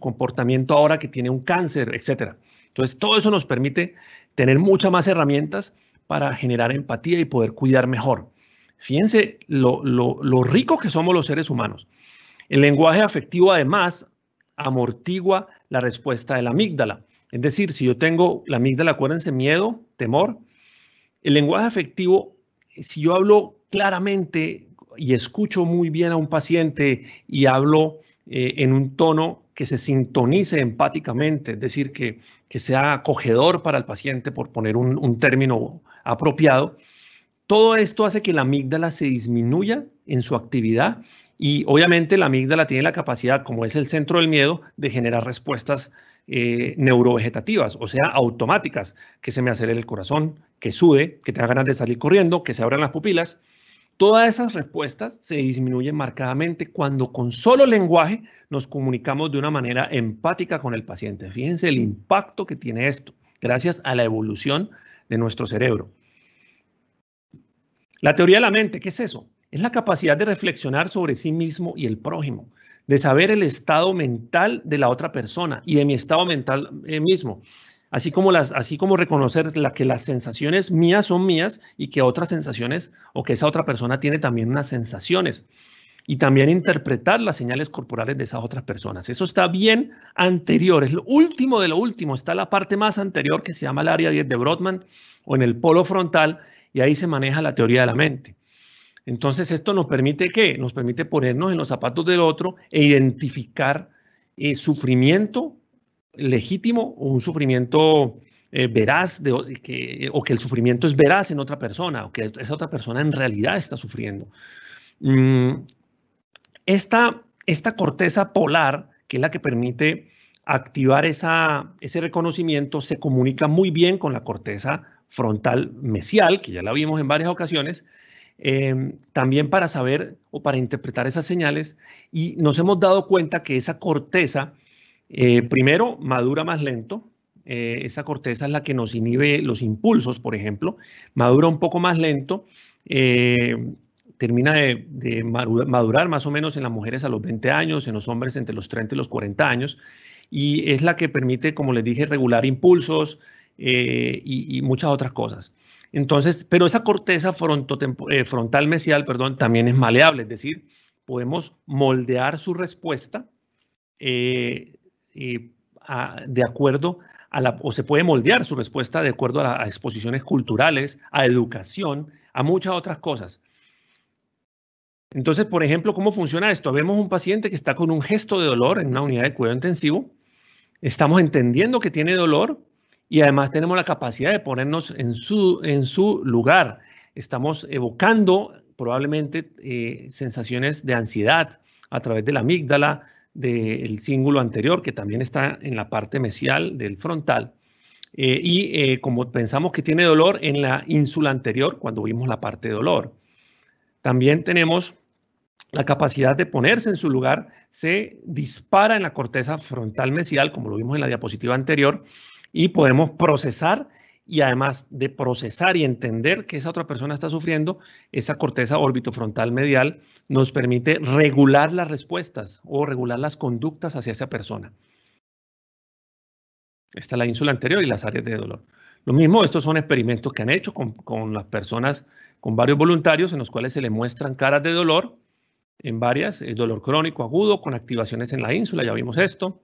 comportamiento ahora que tiene un cáncer, etcétera? Entonces, todo eso nos permite tener muchas más herramientas para generar empatía y poder cuidar mejor. Fíjense lo rico que somos los seres humanos. El lenguaje afectivo, además, amortigua la respuesta de la amígdala. Es decir, si yo tengo la amígdala, acuérdense, miedo, temor, el lenguaje afectivo, si yo hablo claramente y escucho muy bien a un paciente y hablo en un tono que se sintonice empáticamente, es decir, que sea acogedor para el paciente, por poner un término apropiado, todo esto hace que la amígdala se disminuya en su actividad y obviamente la amígdala tiene la capacidad, como es el centro del miedo, de generar respuestas neurovegetativas, o sea, automáticas, que se me acelere el corazón, que sude, que tenga ganas de salir corriendo, que se abran las pupilas. Todas esas respuestas se disminuyen marcadamente cuando con solo lenguaje nos comunicamos de una manera empática con el paciente. Fíjense el impacto que tiene esto, gracias a la evolución de nuestro cerebro. La teoría de la mente, ¿qué es eso? Es la capacidad de reflexionar sobre sí mismo y el prójimo, de saber el estado mental de la otra persona y de mi estado mental mismo, así como reconocer que las sensaciones mías son mías y que otras sensaciones o que esa otra persona tiene también unas sensaciones. y también interpretar las señales corporales de esas otras personas. Eso está bien anterior, es lo último de lo último, está la parte más anterior que se llama el área 10 de Brodmann o en el polo frontal, y ahí se maneja la teoría de la mente. Entonces, esto nos permite, ¿qué? Nos permite ponernos en los zapatos del otro e identificar sufrimiento legítimo o un sufrimiento veraz, o que el sufrimiento es veraz en otra persona, o que esa otra persona en realidad está sufriendo. Esta corteza polar, que es la que permite activar ese reconocimiento, se comunica muy bien con la corteza frontal mesial, que ya la vimos en varias ocasiones, también para saber o para interpretar esas señales, y nos hemos dado cuenta que esa corteza, primero, madura más lento. Esa corteza es la que nos inhibe los impulsos, por ejemplo, madura un poco más lento, termina de madurar más o menos en las mujeres a los 20 años, en los hombres entre los 30 y los 40 años, y es la que permite, como les dije, regular impulsos y muchas otras cosas. Entonces, pero esa corteza frontal mesial, perdón, también es maleable, es decir, podemos moldear su respuesta de acuerdo o se puede moldear su respuesta de acuerdo a exposiciones culturales, a educación, a muchas otras cosas. Entonces, por ejemplo, ¿cómo funciona esto? Vemos un paciente que está con un gesto de dolor en una unidad de cuidado intensivo. Estamos entendiendo que tiene dolor y además tenemos la capacidad de ponernos en su lugar. Estamos evocando probablemente sensaciones de ansiedad a través de la amígdala, del cíngulo anterior, que también está en la parte mesial del frontal. Como pensamos que tiene dolor en la ínsula anterior, cuando vimos la parte de dolor. También tenemos la capacidad de ponerse en su lugar, se dispara en la corteza frontal mesial, como lo vimos en la diapositiva anterior, y podemos procesar, y además de procesar y entender que esa otra persona está sufriendo, esa corteza orbitofrontal medial nos permite regular las respuestas o regular las conductas hacia esa persona. Esta es la ínsula anterior y las áreas de dolor. Lo mismo, estos son experimentos que han hecho con las personas, con varios voluntarios, en los cuales se les muestran caras de dolor, en varias, el dolor crónico agudo con activaciones en la ínsula, ya vimos esto.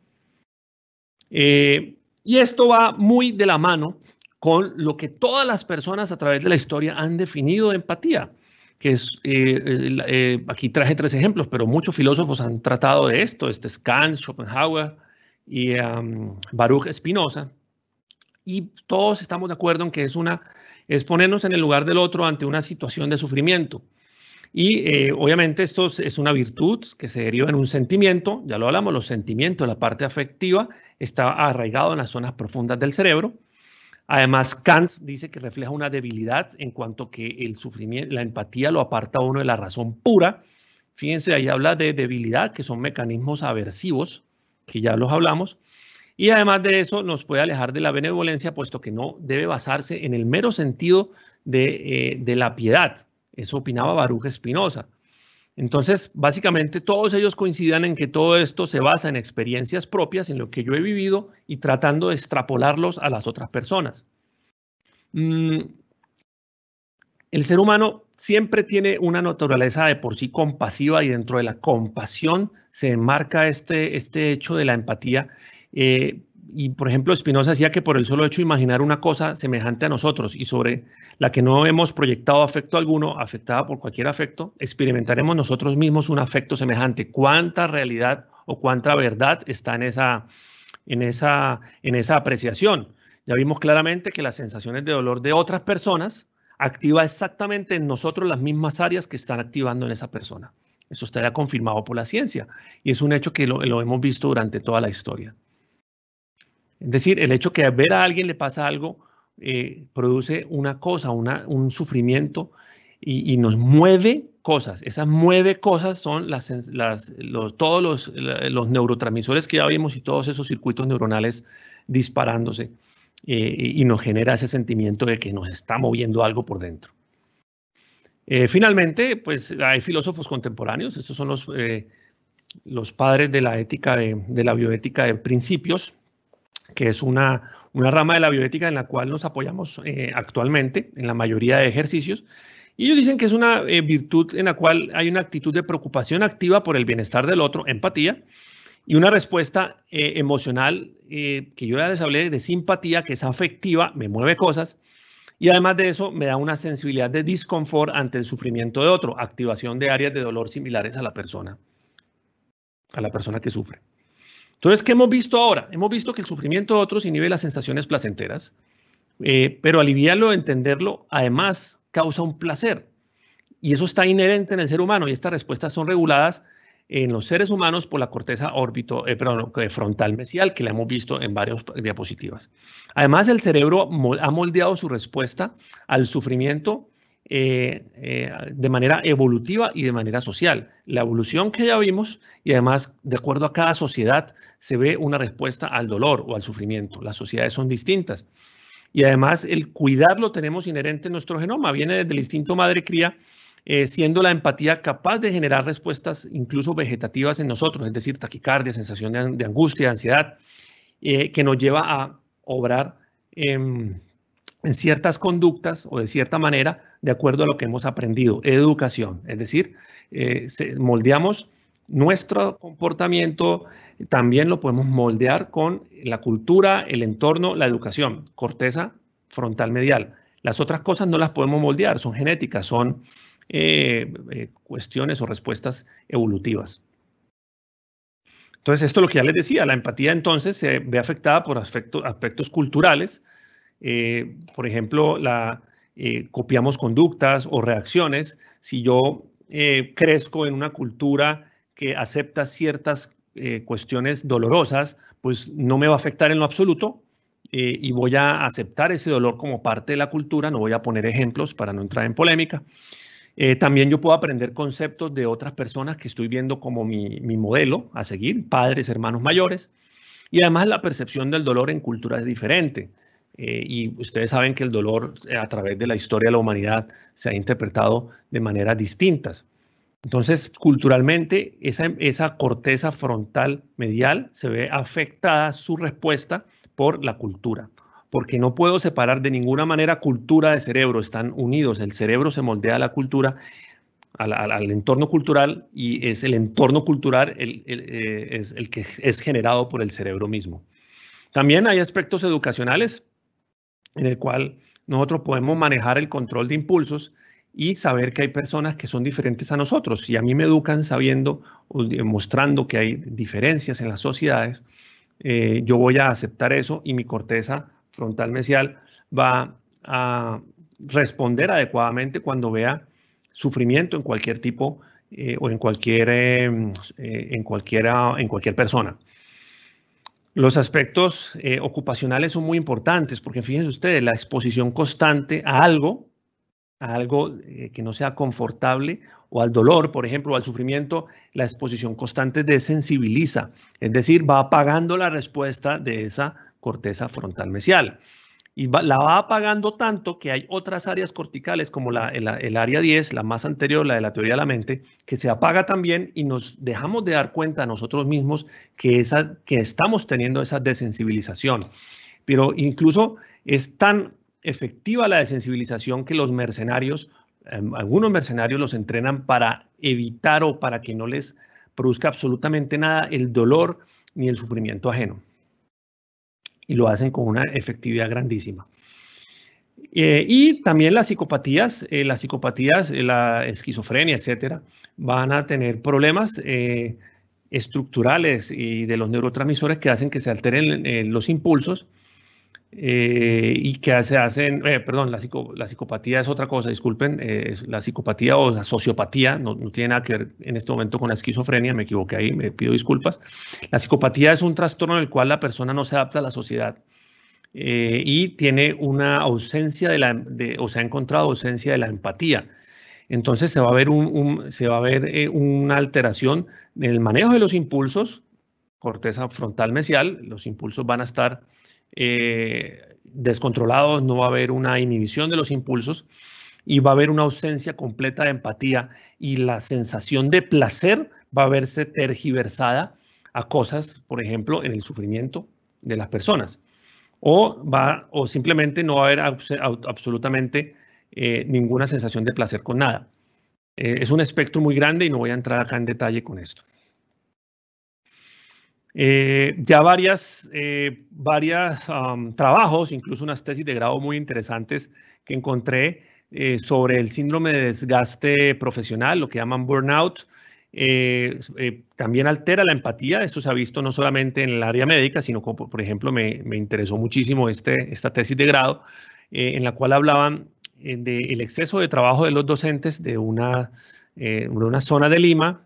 Y esto va muy de la mano con lo que todas las personas a través de la historia han definido de empatía, que es, aquí traje 3 ejemplos, pero muchos filósofos han tratado de esto, Kant, Schopenhauer y Baruch Spinoza, y todos estamos de acuerdo en que es ponernos en el lugar del otro ante una situación de sufrimiento. Y obviamente esto es una virtud que se deriva en un sentimiento, ya lo hablamos, los sentimientos, la parte afectiva está arraigado en las zonas profundas del cerebro. Además, Kant dice que refleja una debilidad en cuanto que el sufrimiento, la empatía lo aparta a uno de la razón pura. Fíjense, ahí habla de debilidad, que son mecanismos aversivos, que ya los hablamos. Y además de eso, nos puede alejar de la benevolencia, puesto que no debe basarse en el mero sentido de la piedad. Eso opinaba Baruch Spinoza. Entonces, básicamente, todos ellos coincidan en que todo esto se basa en experiencias propias, en lo que yo he vivido y tratando de extrapolarlos a las otras personas. El ser humano siempre tiene una naturaleza de por sí compasiva y dentro de la compasión se enmarca este hecho de la empatía. Y, por ejemplo, Spinoza decía que por el solo hecho de imaginar una cosa semejante a nosotros y sobre la que no hemos proyectado afecto alguno, afectada por cualquier afecto, experimentaremos nosotros mismos un afecto semejante. ¿Cuánta realidad o cuánta verdad está en esa apreciación? Ya vimos claramente que las sensaciones de dolor de otras personas activa exactamente en nosotros las mismas áreas que están activando en esa persona. Eso está ya confirmado por la ciencia y es un hecho que lo hemos visto durante toda la historia. Es decir, el hecho que ver a alguien le pasa algo produce una cosa, un sufrimiento y nos mueve cosas. Esas mueve cosas son todos los neurotransmisores que ya vimos y todos esos circuitos neuronales disparándose y nos genera ese sentimiento de que nos está moviendo algo por dentro. Finalmente, pues hay filósofos contemporáneos, estos son los padres de la ética, de la bioética de principios, que es una rama de la bioética en la cual nos apoyamos actualmente en la mayoría de ejercicios. Y ellos dicen que es una virtud en la cual hay una actitud de preocupación activa por el bienestar del otro, empatía, y una respuesta emocional que yo ya les hablé de simpatía, que es afectiva, me mueve cosas, y además de eso me da una sensibilidad de disconfort ante el sufrimiento de otro, activación de áreas de dolor similares a la persona que sufre. Entonces, ¿qué hemos visto ahora? Hemos visto que el sufrimiento de otros inhibe las sensaciones placenteras, pero aliviarlo, entenderlo, además causa un placer. Y eso está inherente en el ser humano y estas respuestas son reguladas en los seres humanos por la corteza frontal mesial, que la hemos visto en varias diapositivas. Además, el cerebro ha moldeado su respuesta al sufrimiento de manera evolutiva y de manera social. La evolución que ya vimos y además, de acuerdo a cada sociedad, se ve una respuesta al dolor o al sufrimiento. Las sociedades son distintas. Y además, el cuidarlo tenemos inherente en nuestro genoma, viene desde el instinto madre-cría, siendo la empatía capaz de generar respuestas incluso vegetativas en nosotros, es decir, taquicardia, sensación de angustia, de ansiedad, que nos lleva a obrar en ciertas conductas o de cierta manera de acuerdo a lo que hemos aprendido, educación, es decir, moldeamos nuestro comportamiento, también lo podemos moldear con la cultura, el entorno, la educación, corteza frontal medial. Las otras cosas no las podemos moldear, son genéticas, son cuestiones o respuestas evolutivas. Entonces, esto es lo que ya les decía, la empatía entonces se ve afectada por aspectos culturales. Por ejemplo, copiamos conductas o reacciones. Si yo crezco en una cultura que acepta ciertas cuestiones dolorosas, pues no me va a afectar en lo absoluto y voy a aceptar ese dolor como parte de la cultura. No voy a poner ejemplos para no entrar en polémica. También yo puedo aprender conceptos de otras personas que estoy viendo como mi modelo a seguir, padres, hermanos mayores. Y además la percepción del dolor en culturas es diferente. Y ustedes saben que el dolor a través de la historia de la humanidad se ha interpretado de maneras distintas. Entonces, culturalmente, esa corteza frontal medial se ve afectada su respuesta por la cultura, porque no puedo separar de ninguna manera cultura de cerebro, están unidos, el cerebro se moldea a la cultura, al entorno cultural, y es el entorno cultural es el que es generado por el cerebro mismo. También hay aspectos educacionales en el cual nosotros podemos manejar el control de impulsos y saber que hay personas que son diferentes a nosotros. Si a mí me educan sabiendo o mostrando que hay diferencias en las sociedades, yo voy a aceptar eso y mi corteza frontal mesial va a responder adecuadamente cuando vea sufrimiento en cualquier tipo o en cualquier persona. Los aspectos ocupacionales son muy importantes porque fíjense ustedes, la exposición constante a algo que no sea confortable o al dolor, por ejemplo, o al sufrimiento, la exposición constante desensibiliza, es decir, va apagando la respuesta de esa corteza frontal mesial. Y la va apagando tanto que hay otras áreas corticales como el área 10, la más anterior, la de la teoría de la mente, que se apaga también y nos dejamos de dar cuenta a nosotros mismos que estamos teniendo esa desensibilización. Pero incluso es tan efectiva la desensibilización que los mercenarios, algunos mercenarios los entrenan para evitar o para que no les produzca absolutamente nada el dolor ni el sufrimiento ajeno. Y lo hacen con una efectividad grandísima. Y también las psicopatías, la esquizofrenia, etcétera, van a tener problemas estructurales y de los neurotransmisores que hacen que se alteren los impulsos y que se hacen, perdón, la psicopatía es otra cosa, disculpen, la psicopatía o la sociopatía no tiene nada que ver en este momento con la esquizofrenia, me equivoqué ahí, me pido disculpas. La psicopatía es un trastorno en el cual la persona no se adapta a la sociedad y tiene una ausencia o se ha encontrado ausencia de la empatía. Entonces se va a ver una alteración en el manejo de los impulsos, corteza frontal mesial, los impulsos van a estar descontrolados, no va a haber una inhibición de los impulsos y va a haber una ausencia completa de empatía y la sensación de placer va a verse tergiversada a cosas, por ejemplo, en el sufrimiento de las personas o simplemente no va a haber absolutamente ninguna sensación de placer con nada. Es un espectro muy grande y no voy a entrar acá en detalle con esto. Ya varios trabajos, incluso unas tesis de grado muy interesantes que encontré sobre el síndrome de desgaste profesional, lo que llaman burnout. También altera la empatía. Esto se ha visto no solamente en el área médica, sino como, por ejemplo, me interesó muchísimo esta tesis de grado, en la cual hablaban del exceso de trabajo de los docentes de una zona de Lima.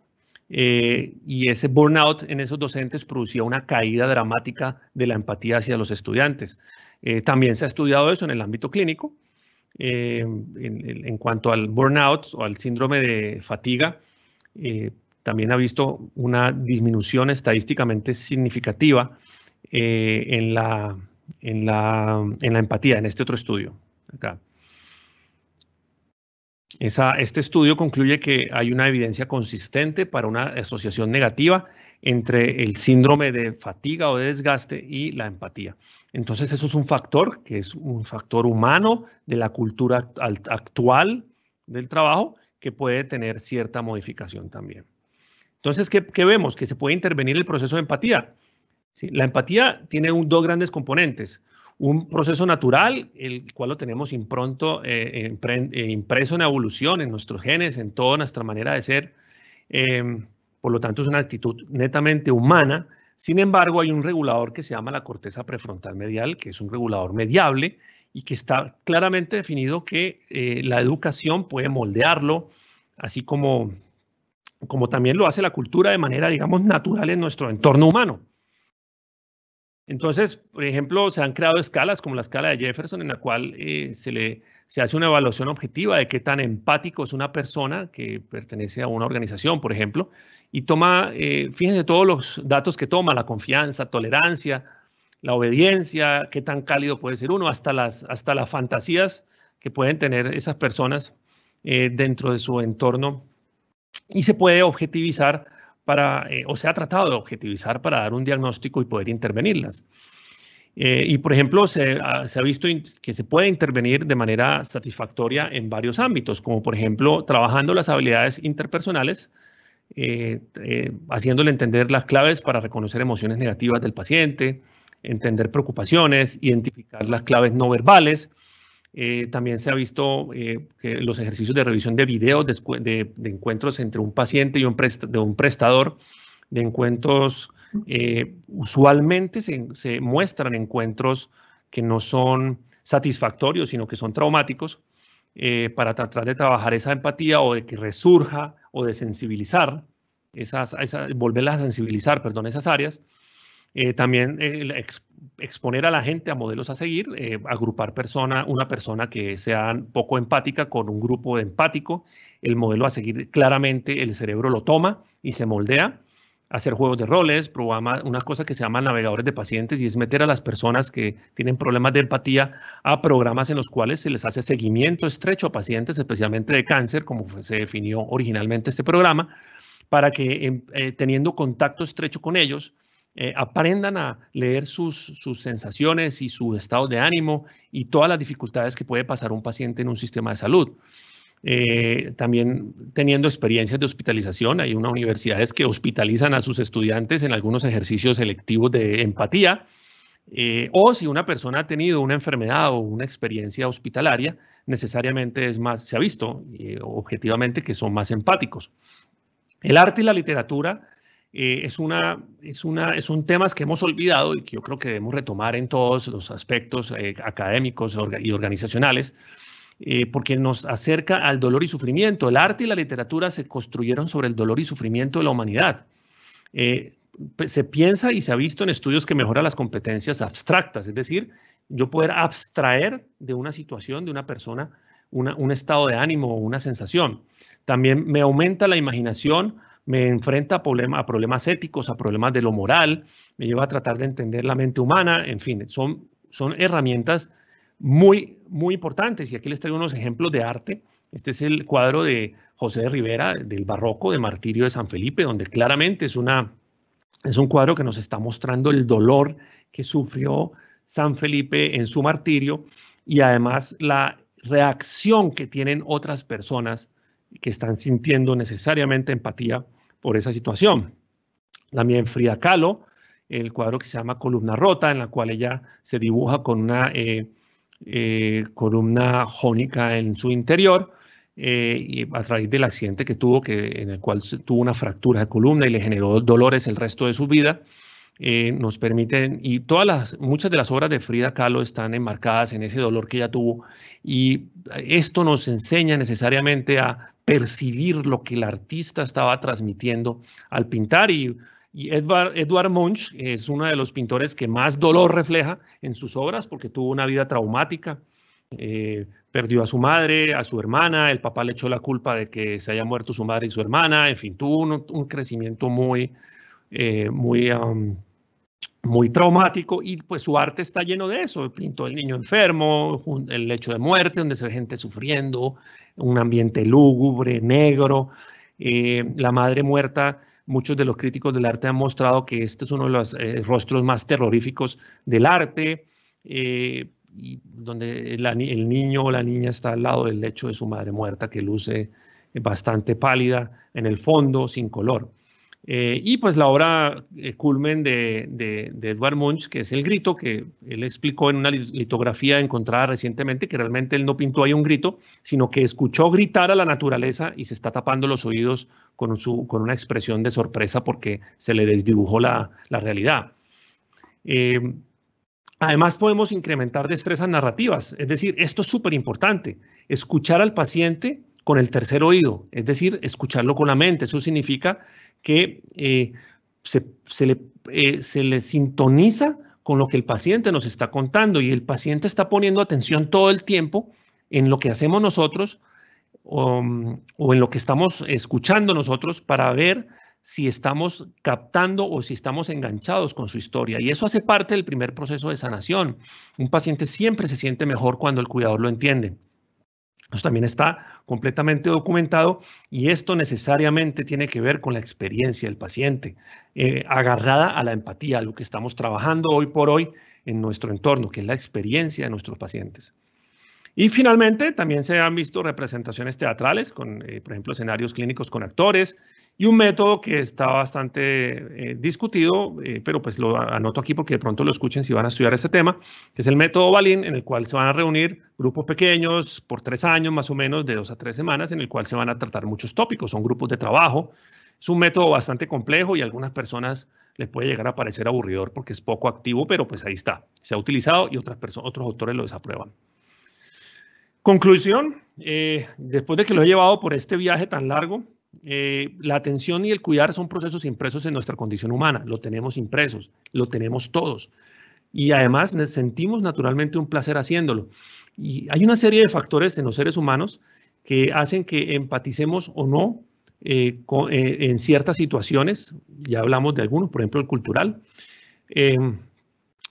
Y ese burnout en esos docentes producía una caída dramática de la empatía hacia los estudiantes. También se ha estudiado eso en el ámbito clínico. En cuanto al burnout o al síndrome de fatiga, también ha visto una disminución estadísticamente significativa en la empatía, en este otro estudio. Acá. Este estudio concluye que hay una evidencia consistente para una asociación negativa entre el síndrome de fatiga o de desgaste y la empatía. Entonces, eso es un factor que es un factor humano de la cultura actual del trabajo que puede tener cierta modificación también. Entonces, ¿qué vemos? Que se puede intervenir el proceso de empatía. ¿Sí? La empatía tiene dos grandes componentes. Un proceso natural, el cual lo tenemos impreso en la evolución, en nuestros genes, en toda nuestra manera de ser. Por lo tanto, es una actitud netamente humana. Sin embargo, hay un regulador que se llama la corteza prefrontal medial, que es un regulador mediable y que está claramente definido que la educación puede moldearlo, así como también lo hace la cultura de manera, digamos, natural en nuestro entorno humano. Entonces, por ejemplo, se han creado escalas como la escala de Jefferson, en la cual se hace una evaluación objetiva de qué tan empático es una persona que pertenece a una organización, por ejemplo, y toma, fíjense todos los datos que toma, la confianza, tolerancia, la obediencia, qué tan cálido puede ser uno, hasta las fantasías que pueden tener esas personas dentro de su entorno, y se puede objetivizar o se ha tratado de objetivizar para dar un diagnóstico y poder intervenirlas. Y, por ejemplo, se ha visto que se puede intervenir de manera satisfactoria en varios ámbitos, como, por ejemplo, trabajando las habilidades interpersonales, haciéndole entender las claves para reconocer emociones negativas del paciente, entender preocupaciones, identificar las claves no verbales. También se ha visto que los ejercicios de revisión de videos de encuentros entre un paciente y un prestador de encuentros, usualmente se muestran encuentros que no son satisfactorios, sino que son traumáticos, para tratar de trabajar esa empatía o de que resurja o de sensibilizar, volverlas a sensibilizar, perdón, esas áreas. También exponer a la gente a modelos a seguir, agrupar una persona que sea poco empática con un grupo empático, el modelo a seguir claramente el cerebro lo toma y se moldea, hacer juegos de roles, probar unas cosas que se llaman navegadores de pacientes, y es meter a las personas que tienen problemas de empatía a programas en los cuales se les hace seguimiento estrecho a pacientes, especialmente de cáncer, como se definió originalmente este programa, para que teniendo contacto estrecho con ellos, aprendan a leer sus sensaciones y su estado de ánimo y todas las dificultades que puede pasar un paciente en un sistema de salud. También teniendo experiencias de hospitalización, hay unas universidades que hospitalizan a sus estudiantes en algunos ejercicios selectivos de empatía, o si una persona ha tenido una enfermedad o una experiencia hospitalaria, necesariamente se ha visto objetivamente que son más empáticos. El arte y la literatura es un tema que hemos olvidado y que yo creo que debemos retomar en todos los aspectos académicos y organizacionales, porque nos acerca al dolor y sufrimiento. El arte y la literatura se construyeron sobre el dolor y sufrimiento de la humanidad. Se piensa y se ha visto en estudios que mejora las competencias abstractas, es decir, yo poder abstraer de una situación, de una persona, un estado de ánimo o una sensación. También me aumenta la imaginación, me enfrenta a problemas éticos, a problemas de lo moral, me lleva a tratar de entender la mente humana, en fin, son herramientas muy, muy importantes. Y aquí les traigo unos ejemplos de arte. Este es el cuadro de José de Rivera, del barroco, de Martirio de San Felipe, donde claramente es un cuadro que nos está mostrando el dolor que sufrió San Felipe en su martirio, y además reacción que tienen otras personas que están sintiendo necesariamente empatía por esa situación. También Frida Kahlo, el cuadro que se llama Columna Rota, en la cual ella se dibuja con una columna jónica en su interior, y a través del accidente que tuvo, en el cual tuvo una fractura de columna y le generó dolores el resto de su vida. Nos permiten, y muchas de las obras de Frida Kahlo están enmarcadas en ese dolor que ella tuvo, y esto nos enseña necesariamente a percibir lo que el artista estaba transmitiendo al pintar. Y Edvard Munch es uno de los pintores que más dolor refleja en sus obras, porque tuvo una vida traumática. Perdió a su madre, a su hermana, el papá le echó la culpa de que se haya muerto su madre y su hermana, en fin, tuvo un crecimiento muy traumático, y pues su arte está lleno de eso. Pintó el niño enfermo, el lecho de muerte, donde se ve gente sufriendo, un ambiente lúgubre, negro, la madre muerta. Muchos de los críticos del arte han mostrado que este es uno de los rostros más terroríficos del arte, y donde el niño o la niña está al lado del lecho de su madre muerta, que luce bastante pálida en el fondo, sin color. Y pues la obra culmen de Edvard Munch, que es El Grito, que él explicó en una litografía encontrada recientemente, que realmente él no pintó ahí un grito, sino que escuchó gritar a la naturaleza y se está tapando los oídos con una expresión de sorpresa porque se le desdibujó la realidad. Además, podemos incrementar destrezas narrativas, es decir, esto es súper importante, escuchar al paciente con el tercer oído, es decir, escucharlo con la mente. Eso significa que se le sintoniza con lo que el paciente nos está contando, y el paciente está poniendo atención todo el tiempo en lo que hacemos nosotros o en lo que estamos escuchando nosotros, para ver si estamos captando o si estamos enganchados con su historia. Y eso hace parte del primer proceso de sanación. Un paciente siempre se siente mejor cuando el cuidador lo entiende. Eso también está completamente documentado, y esto necesariamente tiene que ver con la experiencia del paciente, agarrada a la empatía, lo que estamos trabajando hoy por hoy en nuestro entorno, que es la experiencia de nuestros pacientes. Y finalmente, también se han visto representaciones teatrales con, por ejemplo, escenarios clínicos con actores, y un método que está bastante discutido, pero pues lo anoto aquí porque de pronto lo escuchen si van a estudiar este tema, que es el método Balin, en el cual se van a reunir grupos pequeños por 3 años, más o menos, de 2 a 3 semanas, en el cual se van a tratar muchos tópicos. Son grupos de trabajo. Es un método bastante complejo y a algunas personas les puede llegar a parecer aburridor porque es poco activo, pero pues ahí está. Se ha utilizado y otros autores lo desaprueban. Conclusión, después de que lo he llevado por este viaje tan largo, la atención y el cuidar son procesos impresos en nuestra condición humana. Lo tenemos impresos, lo tenemos todos. Y además sentimos naturalmente un placer haciéndolo. Y hay una serie de factores en los seres humanos que hacen que empaticemos o no en ciertas situaciones. Ya hablamos de algunos, por ejemplo, el cultural.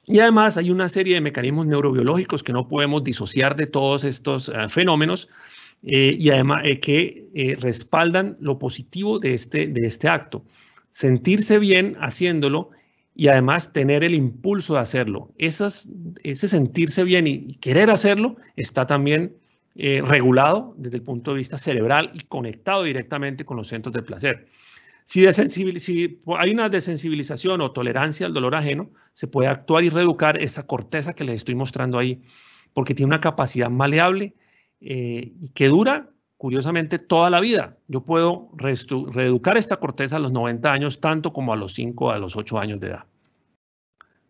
Y además hay una serie de mecanismos neurobiológicos que no podemos disociar de todos estos fenómenos, y además que respaldan lo positivo de este acto. Sentirse bien haciéndolo y además tener el impulso de hacerlo. Ese sentirse bien y querer hacerlo está también regulado desde el punto de vista cerebral y conectado directamente con los centros de placer. Si hay una desensibilización o tolerancia al dolor ajeno, se puede actuar y reeducar esa corteza que les estoy mostrando ahí, porque tiene una capacidad maleable y que dura, curiosamente, toda la vida. Yo puedo reeducar esta corteza a los 90 años, tanto como a los 5 o a los 8 años de edad.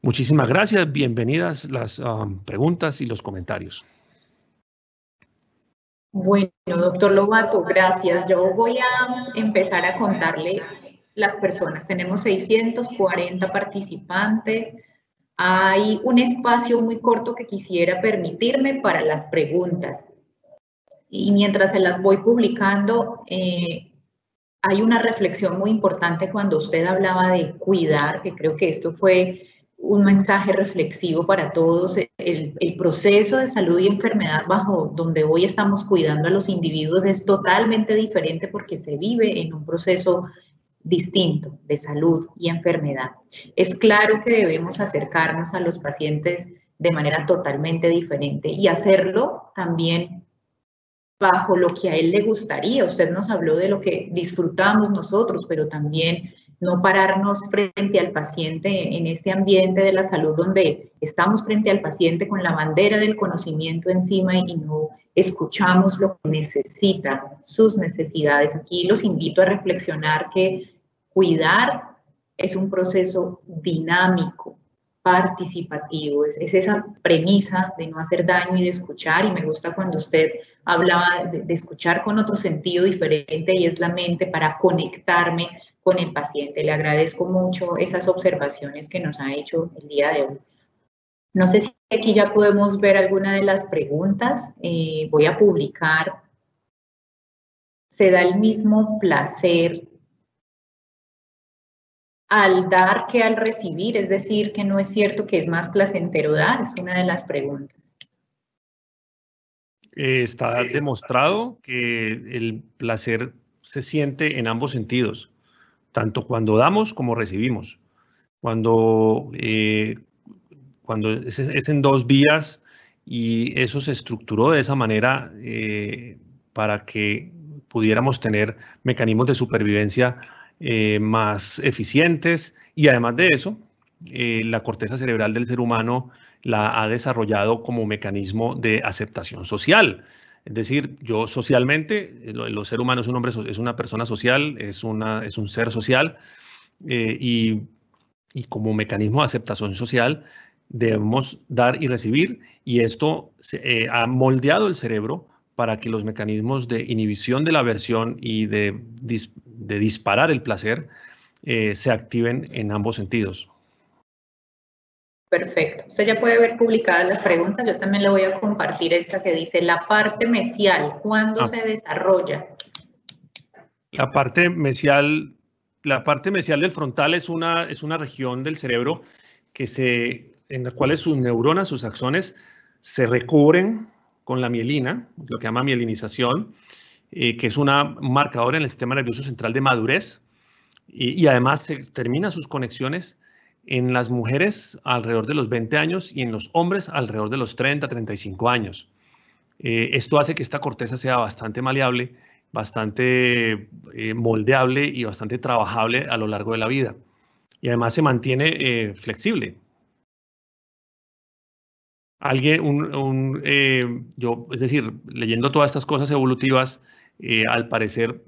Muchísimas gracias. Bienvenidas las preguntas y los comentarios. Bueno, doctor Lobato, gracias. Yo voy a empezar a contarle las personas. Tenemos 640 participantes. Hay un espacio muy corto que quisiera permitirme para las preguntas. Y mientras se las voy publicando, hay una reflexión muy importante cuando usted hablaba de cuidar, que creo que esto fue un mensaje reflexivo para todos. El proceso de salud y enfermedad bajo donde hoy estamos cuidando a los individuos es totalmente diferente porque se vive en un proceso distinto de salud y enfermedad. Es claro que debemos acercarnos a los pacientes de manera totalmente diferente y hacerlo también bajo lo que a él le gustaría. Usted nos habló de lo que disfrutamos nosotros, pero también no pararnos frente al paciente en este ambiente de la salud donde estamos frente al paciente con la bandera del conocimiento encima y no escuchamos lo que necesita, sus necesidades. Aquí los invito a reflexionar que cuidar es un proceso dinámico, participativo, es esa premisa de no hacer daño y de escuchar, y me gusta cuando usted hablaba de escuchar con otro sentido diferente y es la mente para conectarme con el paciente. Le agradezco mucho esas observaciones que nos ha hecho el día de hoy. No sé si aquí ya podemos ver alguna de las preguntas. Voy a publicar. ¿Se da el mismo placer al dar que al recibir? Es decir, que no es cierto que es más placentero dar, es una de las preguntas. Está demostrado que el placer se siente en ambos sentidos, tanto cuando damos como recibimos. Cuando es en dos vías y eso se estructuró de esa manera para que pudiéramos tener mecanismos de supervivencia más eficientes, y además de eso, la corteza cerebral del ser humano la ha desarrollado como mecanismo de aceptación social. Es decir, yo socialmente, el ser humano es una persona social, es un ser social, y como mecanismo de aceptación social debemos dar y recibir, y esto ha moldeado el cerebro para que los mecanismos de inhibición de la aversión y de disparar el placer se activen en ambos sentidos. Perfecto. Usted ya puede ver publicadas las preguntas. Yo también le voy a compartir esta que dice la parte mesial. ¿Cuándo se desarrolla? La parte mesial del frontal es una región del cerebro en la cual sus neuronas, sus axones, se recubren con la mielina, lo que llama mielinización, que es un marcador en el sistema nervioso central de madurez, y además se termina sus conexiones en las mujeres alrededor de los 20 años y en los hombres alrededor de los 30, 35 años. Esto hace que esta corteza sea bastante maleable, bastante moldeable y bastante trabajable a lo largo de la vida. Y además se mantiene flexible. Es decir, leyendo todas estas cosas evolutivas, al parecer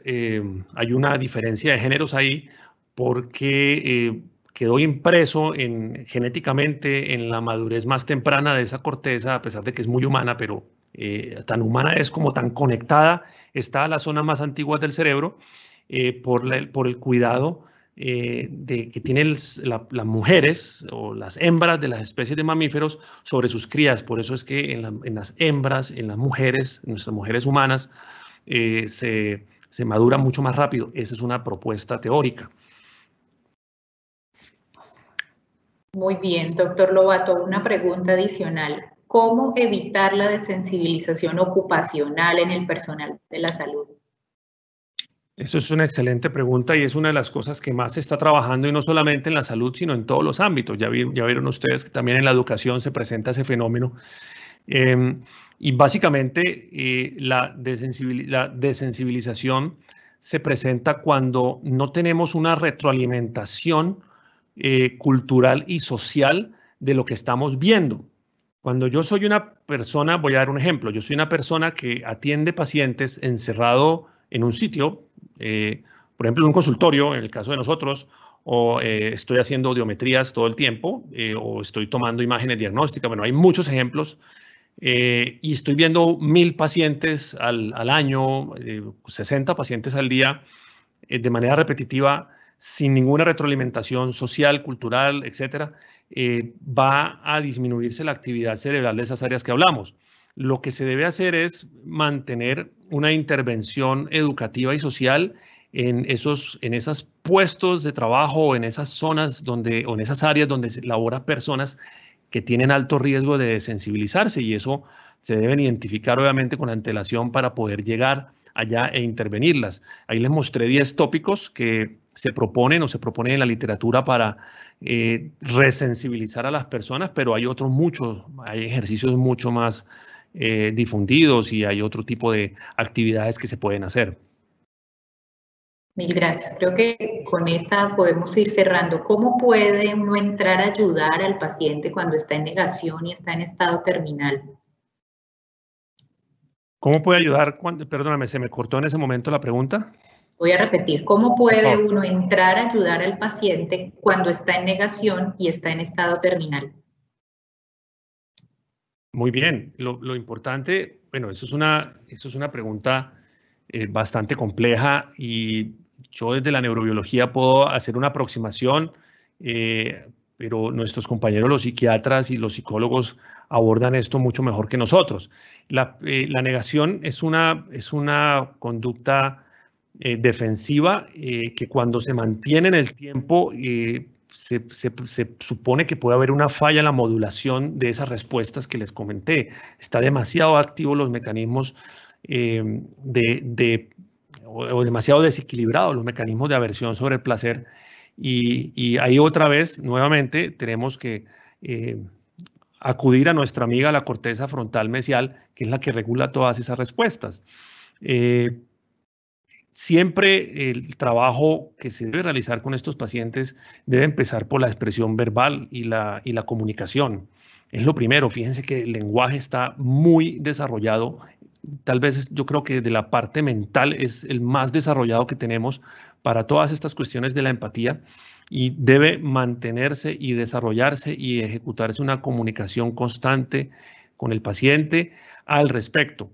hay una diferencia de géneros ahí porque quedó impreso genéticamente en la madurez más temprana de esa corteza, a pesar de que es muy humana, pero tan humana es como tan conectada está a la zona más antigua del cerebro por el cuidado que tienen las mujeres o las hembras de las especies de mamíferos sobre sus crías. Por eso es que en las hembras, en las mujeres, en nuestras mujeres humanas, se madura mucho más rápido. Esa es una propuesta teórica. Muy bien, doctor Lobato, una pregunta adicional. ¿Cómo evitar la desensibilización ocupacional en el personal de la salud? Eso es una excelente pregunta y es una de las cosas que más se está trabajando, y no solamente en la salud, sino en todos los ámbitos. Ya vieron ustedes que también en la educación se presenta ese fenómeno. Y básicamente la desensibilización se presenta cuando no tenemos una retroalimentación cultural y social de lo que estamos viendo. Cuando yo soy una persona, voy a dar un ejemplo, yo soy una persona que atiende pacientes encerrado en un sitio, por ejemplo en un consultorio, en el caso de nosotros, o estoy haciendo audiometrías todo el tiempo, o estoy tomando imágenes diagnósticas. Bueno, hay muchos ejemplos. Y estoy viendo 1000 pacientes al año, 60 pacientes al día, de manera repetitiva, sin ninguna retroalimentación social, cultural, etcétera, va a disminuirse la actividad cerebral de esas áreas que hablamos. Lo que se debe hacer es mantener una intervención educativa y social en esos puestos de trabajo, o en esas zonas o en esas áreas donde se labora personas que tienen alto riesgo de sensibilizarse, y eso se deben identificar obviamente con antelación para poder llegar allá e intervenirlas. Ahí les mostré 10 tópicos que se proponen en la literatura para resensibilizar a las personas, pero hay otros muchos, hay ejercicios mucho más difundidos y hay otro tipo de actividades que se pueden hacer. Mil gracias. Creo que con esta podemos ir cerrando. ¿Cómo puede uno entrar a ayudar al paciente cuando está en negación y está en estado terminal? ¿Cómo puede ayudar? Perdóname, se me cortó en ese momento la pregunta. Voy a repetir. ¿Cómo puede uno entrar a ayudar al paciente cuando está en negación y está en estado terminal? Muy bien. Lo importante, bueno, eso es una pregunta bastante compleja y yo desde la neurobiología puedo hacer una aproximación, pero nuestros compañeros los psiquiatras y los psicólogos abordan esto mucho mejor que nosotros. La negación es una conducta defensiva que cuando se mantiene en el tiempo se supone que puede haber una falla en la modulación de esas respuestas que les comenté. Está demasiado activos los mecanismos o demasiado desequilibrados los mecanismos de aversión sobre el placer. Y ahí otra vez, nuevamente, tenemos que acudir a nuestra amiga la corteza frontal mesial, que es la que regula todas esas respuestas. Siempre el trabajo que se debe realizar con estos pacientes debe empezar por la expresión verbal y la comunicación. Es lo primero. Fíjense que el lenguaje está muy desarrollado. Tal vez yo creo que de la parte mental es el más desarrollado que tenemos para todas estas cuestiones de la empatía y debe mantenerse y desarrollarse y ejecutarse una comunicación constante con el paciente al respecto.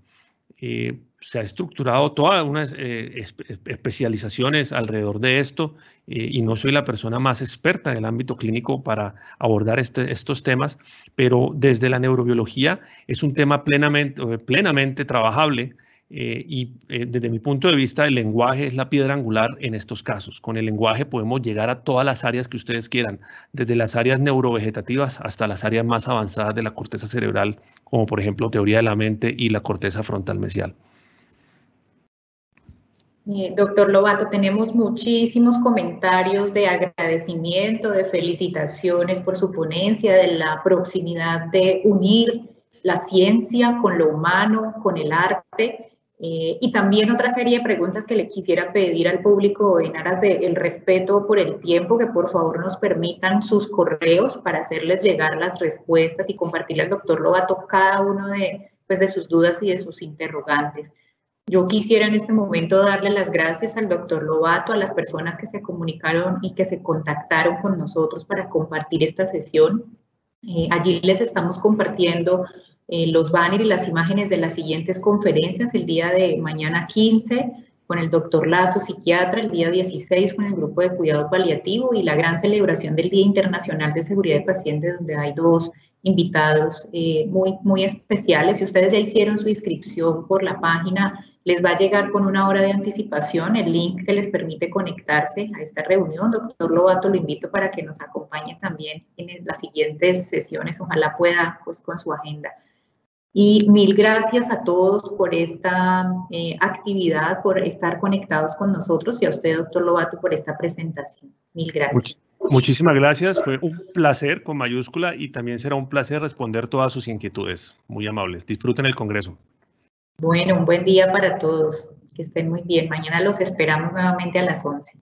Se ha estructurado todas unas especializaciones alrededor de esto y no soy la persona más experta en el ámbito clínico para abordar estos temas, pero desde la neurobiología es un tema plenamente trabajable y desde mi punto de vista el lenguaje es la piedra angular en estos casos. Con el lenguaje podemos llegar a todas las áreas que ustedes quieran, desde las áreas neurovegetativas hasta las áreas más avanzadas de la corteza cerebral, como por ejemplo teoría de la mente y la corteza frontal mesial. Doctor Lobato, tenemos muchísimos comentarios de agradecimiento, de felicitaciones por su ponencia, de la proximidad de unir la ciencia con lo humano, con el arte, y también otra serie de preguntas que le quisiera pedir al público en aras del respeto por el tiempo, que por favor nos permitan sus correos para hacerles llegar las respuestas y compartirle al doctor Lobato cada uno de sus dudas y de sus interrogantes. Yo quisiera en este momento darle las gracias al doctor Lobato, a las personas que se comunicaron y que se contactaron con nosotros para compartir esta sesión. Allí les estamos compartiendo los banners y las imágenes de las siguientes conferencias, el día de mañana 15 con el doctor Lazo, psiquiatra, el día 16 con el grupo de cuidado paliativo y la gran celebración del Día Internacional de Seguridad del Paciente, donde hay dos invitados muy especiales. Si ustedes ya hicieron su inscripción por la página, les va a llegar con una hora de anticipación el link que les permite conectarse a esta reunión. Doctor Lobato, lo invito para que nos acompañe también en las siguientes sesiones. Ojalá pueda, pues, con su agenda. Y mil gracias a todos por esta actividad, por estar conectados con nosotros y a usted, doctor Lobato, por esta presentación. Mil gracias. Muchísimas gracias. Fue un placer con mayúscula y también será un placer responder todas sus inquietudes. Muy amables. Disfruten el congreso. Bueno, un buen día para todos. Que estén muy bien. Mañana los esperamos nuevamente a las 11.